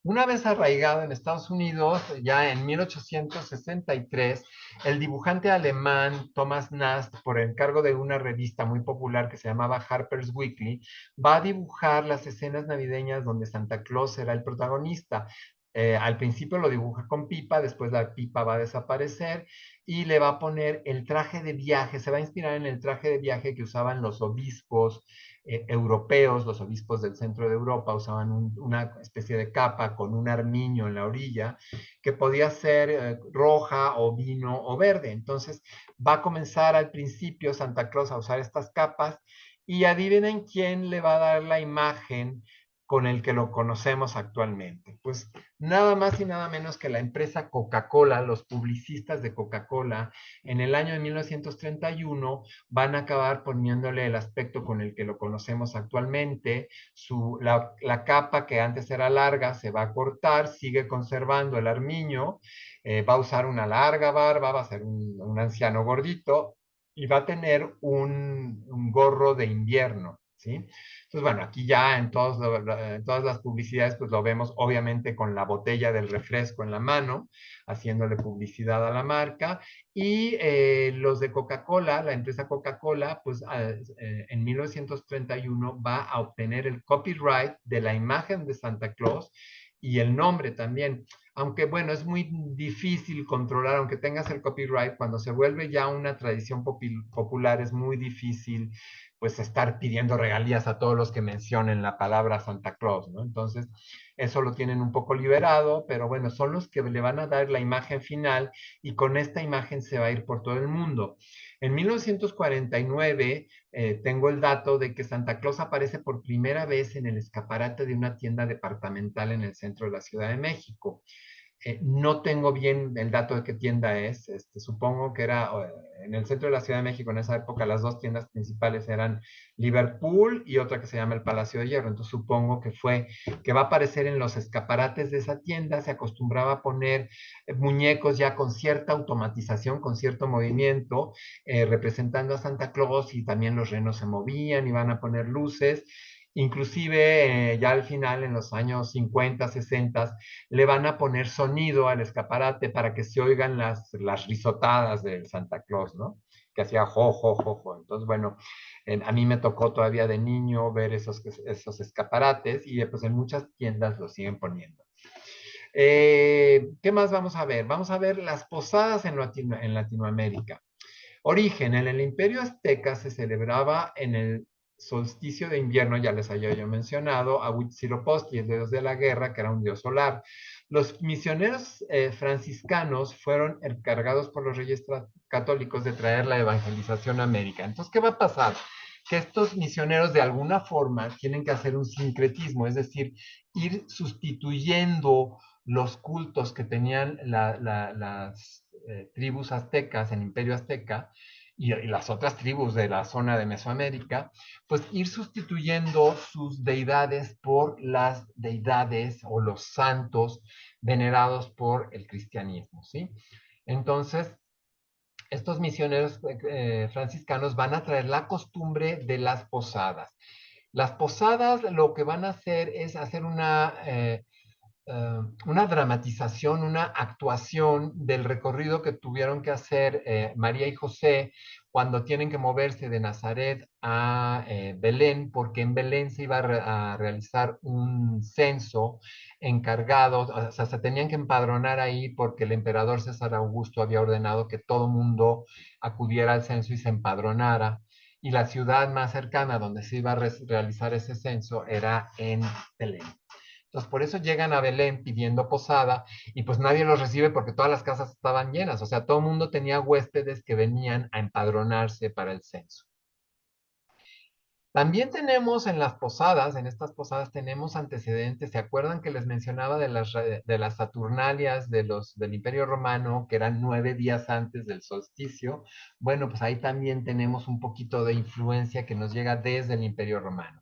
Una vez arraigado en Estados Unidos, ya en 1863, el dibujante alemán Thomas Nast, por encargo de una revista muy popular que se llamaba Harper's Weekly, va a dibujar las escenas navideñas donde Santa Claus será el protagonista. Al principio lo dibuja con pipa, después la pipa va a desaparecer y le va a poner el traje de viaje, se va a inspirar en el traje de viaje que usaban los obispos europeos, los obispos del centro de Europa usaban una especie de capa con un armiño en la orilla que podía ser roja o vino o verde. Entonces va a comenzar al principio Santa Claus a usar estas capas y adivinen quién le va a dar la imagen con el que lo conocemos actualmente. Pues nada más y nada menos que la empresa Coca-Cola, los publicistas de Coca-Cola, en el año de 1931 van a acabar poniéndole el aspecto con el que lo conocemos actualmente. La capa que antes era larga se va a cortar, sigue conservando el armiño, va a usar una larga barba, va a ser un anciano gordito y va a tener un gorro de invierno, ¿sí? Entonces, bueno, aquí ya en todas las publicidades, pues lo vemos obviamente con la botella del refresco en la mano, haciéndole publicidad a la marca. Y los de Coca-Cola, la empresa Coca-Cola, pues en 1931 va a obtener el copyright de la imagen de Santa Claus y el nombre también. Aunque bueno, es muy difícil controlar, aunque tengas el copyright, cuando se vuelve ya una tradición popular, es muy difícil pues estar pidiendo regalías a todos los que mencionen la palabra Santa Claus, ¿no? Entonces, eso lo tienen un poco liberado, pero bueno, son los que le van a dar la imagen final y con esta imagen se va a ir por todo el mundo. En 1949 tengo el dato de que Santa Claus aparece por primera vez en el escaparate de una tienda departamental en el centro de la Ciudad de México. No tengo bien el dato de qué tienda es, supongo que era en el centro de la Ciudad de México en esa época las dos tiendas principales eran Liverpool y otra que se llama el Palacio de Hierro, entonces supongo que va a aparecer en los escaparates de esa tienda, se acostumbraba a poner muñecos ya con cierta automatización, con cierto movimiento, representando a Santa Claus y también los renos se movían, iban a poner luces. Inclusive ya al final, en los años 50, 60, le van a poner sonido al escaparate para que se oigan las risotadas del Santa Claus, ¿no? que hacía jo, jo, jo, jo. Entonces, bueno, a mí me tocó todavía de niño ver esos escaparates y pues en muchas tiendas lo siguen poniendo. ¿Qué más vamos a ver? Vamos a ver las posadas en Latinoamérica. Origen, en el Imperio Azteca se celebraba en el solsticio de invierno, ya les había yo mencionado, a Huitzilopochtli, el dios de la guerra, que era un dios solar. Los misioneros franciscanos fueron encargados por los reyes católicos de traer la evangelización a América. Entonces, ¿qué va a pasar? Que estos misioneros de alguna forma tienen que hacer un sincretismo, es decir, ir sustituyendo los cultos que tenían las tribus aztecas en el Imperio Azteca y las otras tribus de la zona de Mesoamérica, pues ir sustituyendo sus deidades por las deidades o los santos venerados por el cristianismo, ¿sí? Entonces, estos misioneros franciscanos van a traer la costumbre de las posadas. Las posadas lo que van a hacer es hacer una dramatización, una actuación del recorrido que tuvieron que hacer María y José cuando tienen que moverse de Nazaret a Belén, porque en Belén se iba a realizar un censo encargado, o sea, se tenían que empadronar ahí porque el emperador César Augusto había ordenado que todo mundo acudiera al censo y se empadronara. Y la ciudad más cercana donde se iba a realizar ese censo era en Belén. Entonces, por eso llegan a Belén pidiendo posada y pues nadie los recibe porque todas las casas estaban llenas. O sea, todo el mundo tenía huéspedes que venían a empadronarse para el censo. También tenemos en las posadas, en estas posadas tenemos antecedentes. ¿Se acuerdan que les mencionaba de las Saturnalias del Imperio Romano, que eran 9 días antes del solsticio? Bueno, pues ahí también tenemos un poquito de influencia que nos llega desde el Imperio Romano.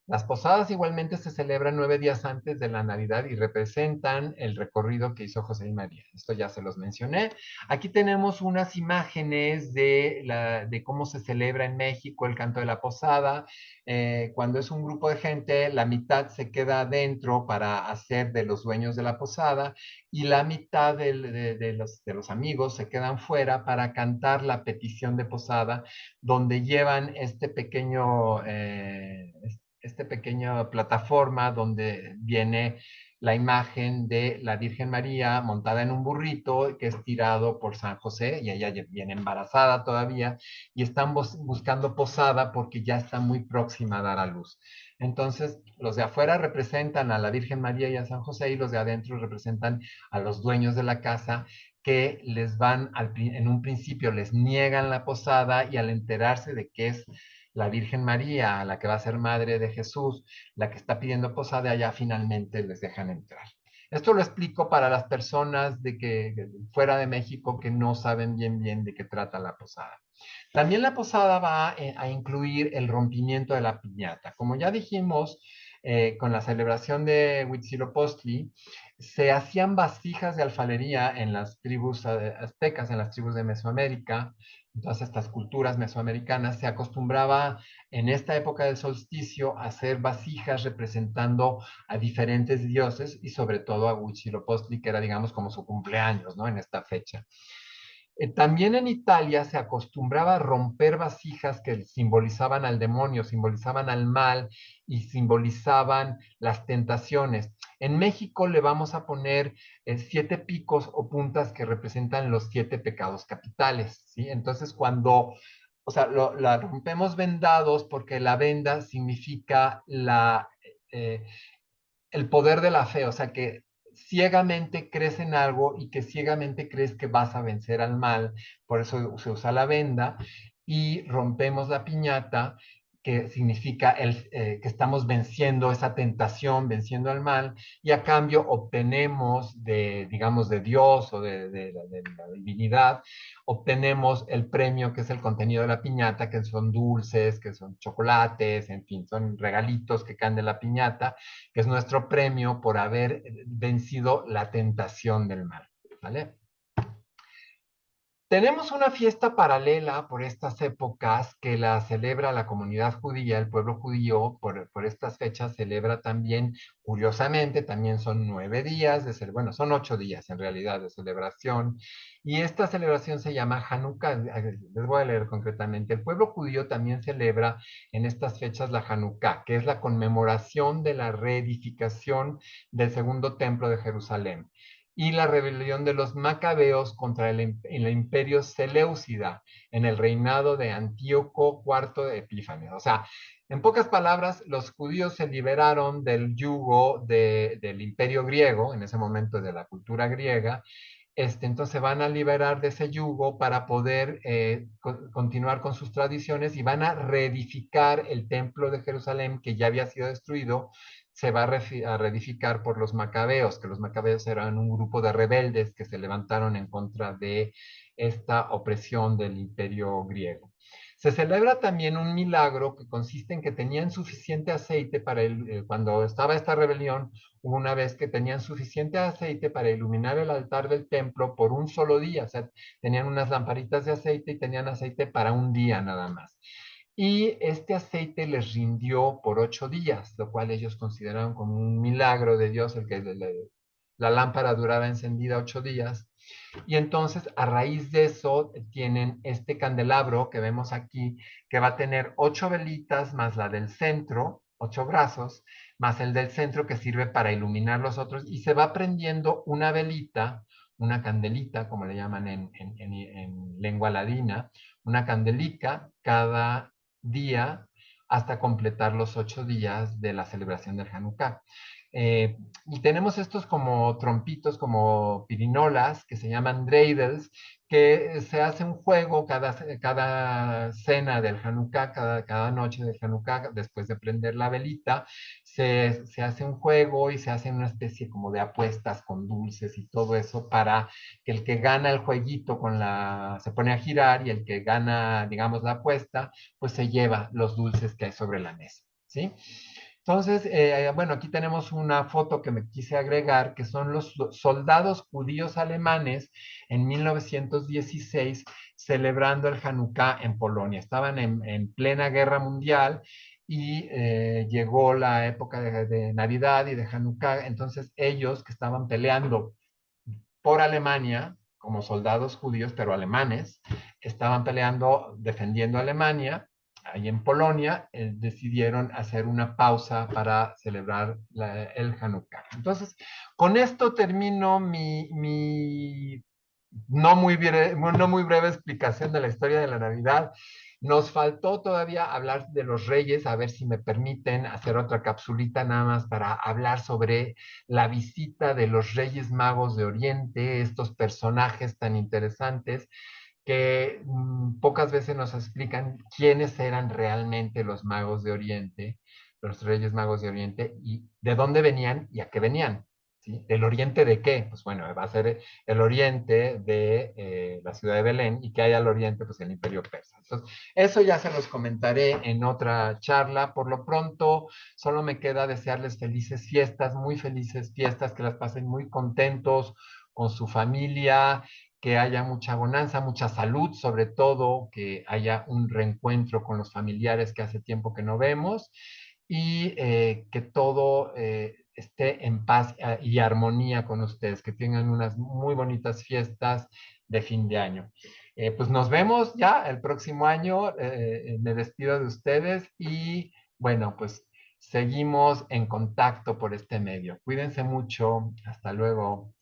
Las posadas igualmente se celebran 9 días antes de la Navidad y representan el recorrido que hizo José y María. Esto ya se los mencioné. Aquí tenemos unas imágenes de cómo se celebra en México el canto de la posada. Cuando es un grupo de gente, la mitad se queda adentro para hacer de los dueños de la posada y la mitad de los amigos se quedan fuera para cantar la petición de posada, donde llevan esta pequeña plataforma donde viene la imagen de la Virgen María montada en un burrito que es tirado por San José y ella viene embarazada todavía y están buscando posada porque ya está muy próxima a dar a luz. Entonces, los de afuera representan a la Virgen María y a San José y los de adentro representan a los dueños de la casa que les van, en un principio les niegan la posada y al enterarse de que es la Virgen María, la que va a ser madre de Jesús, la que está pidiendo posada, allá finalmente les dejan entrar. Esto lo explico para las personas fuera de México que no saben bien de qué trata la posada. También la posada va a incluir el rompimiento de la piñata. Como ya dijimos, con la celebración de Huitzilopochtli, se hacían vasijas de alfarería en las tribus aztecas, en las tribus de Mesoamérica, en todas estas culturas mesoamericanas. Se acostumbraba en esta época del solsticio a hacer vasijas representando a diferentes dioses y sobre todo a Huitzilopochtli, que era, digamos, como su cumpleaños, ¿no? En esta fecha. También en Italia se acostumbraba a romper vasijas que simbolizaban al demonio, simbolizaban al mal y simbolizaban las tentaciones. En México le vamos a poner 7 picos o puntas que representan los 7 pecados capitales, ¿sí? Entonces o sea, la rompemos vendados porque la venda significa eh, el poder de la fe, o sea, que ciegamente crees en algo y que ciegamente crees que vas a vencer al mal, por eso se usa la venda, y rompemos la piñata, que significa que estamos venciendo esa tentación, venciendo al mal, y a cambio obtenemos digamos, de Dios o de la divinidad, obtenemos el premio que es el contenido de la piñata, que son dulces, que son chocolates, en fin, son regalitos que caen de la piñata, que es nuestro premio por haber vencido la tentación del mal. ¿Vale? Tenemos una fiesta paralela por estas épocas que la celebra la comunidad judía, el pueblo judío, por estas fechas celebra también, curiosamente, también son 9 días, bueno, son 8 días en realidad de celebración, y esta celebración se llama Hanukkah. Les voy a leer concretamente. El pueblo judío también celebra en estas fechas la Hanukkah, que es la conmemoración de la reedificación del segundo templo de Jerusalén y la rebelión de los macabeos contra el imperio seleucida en el reinado de Antíoco IV de Epífanes. O sea, en pocas palabras, los judíos se liberaron del yugo del imperio griego, en ese momento de la cultura griega. Entonces van a liberar de ese yugo para poder continuar con sus tradiciones y van a reedificar el templo de Jerusalén que ya había sido destruido. Se va a reedificar por los macabeos, que los macabeos eran un grupo de rebeldes que se levantaron en contra de esta opresión del imperio griego. Se celebra también un milagro que consiste en que tenían suficiente aceite cuando estaba esta rebelión, hubo una vez que tenían suficiente aceite para iluminar el altar del templo por un solo día. O sea, tenían unas lamparitas de aceite y tenían aceite para un día nada más. Y este aceite les rindió por 8 días, lo cual ellos consideraron como un milagro de Dios, el que la lámpara duraba encendida 8 días. Y entonces, a raíz de eso, tienen este candelabro que vemos aquí, que va a tener 8 velitas más la del centro, 8 brazos, más el del centro que sirve para iluminar los otros, y se va prendiendo una velita, una candelita, como le llaman en lengua ladina, una candelica cada día hasta completar los 8 días de la celebración del Hanukkah. Y tenemos estos como trompitos, como pirinolas, que se llaman dreidels, que se hace un juego cada cena del Hanukkah, cada noche del Hanukkah, después de prender la velita, se hace un juego y se hace una especie como de apuestas con dulces y todo eso para que el que gana el jueguito se pone a girar y el que gana, digamos, la apuesta, pues se lleva los dulces que hay sobre la mesa, ¿sí? Entonces, bueno, aquí tenemos una foto que me quise agregar, que son los soldados judíos alemanes en 1916 celebrando el Hanukkah en Polonia. Estaban en plena guerra mundial y llegó la época de Navidad y de Hanukkah. Entonces, ellos que estaban peleando por Alemania, como soldados judíos, pero alemanes, estaban peleando, defendiendo a Alemania. Ahí en Polonia decidieron hacer una pausa para celebrar el Hanukkah. Entonces, con esto termino mi no muy breve explicación de la historia de la Navidad. Nos faltó todavía hablar de los reyes, a ver si me permiten hacer otra capsulita nada más para hablar sobre la visita de los Reyes Magos de Oriente, estos personajes tan interesantes que pocas veces nos explican quiénes eran realmente los magos de Oriente, los Reyes Magos de Oriente, y de dónde venían y a qué venían. ¿Sí? ¿Del Oriente de qué? Pues bueno, va a ser el Oriente de la ciudad de Belén, y que hay al Oriente, pues el Imperio Persa. Entonces, eso ya se los comentaré en otra charla. Por lo pronto, solo me queda desearles felices fiestas, muy felices fiestas, que las pasen muy contentos con su familia, que haya mucha bonanza, mucha salud, sobre todo, que haya un reencuentro con los familiares que hace tiempo que no vemos, y que todo esté en paz y armonía con ustedes, que tengan unas muy bonitas fiestas de fin de año. Pues nos vemos ya el próximo año. Me despido de ustedes y bueno, pues seguimos en contacto por este medio. Cuídense mucho. Hasta luego.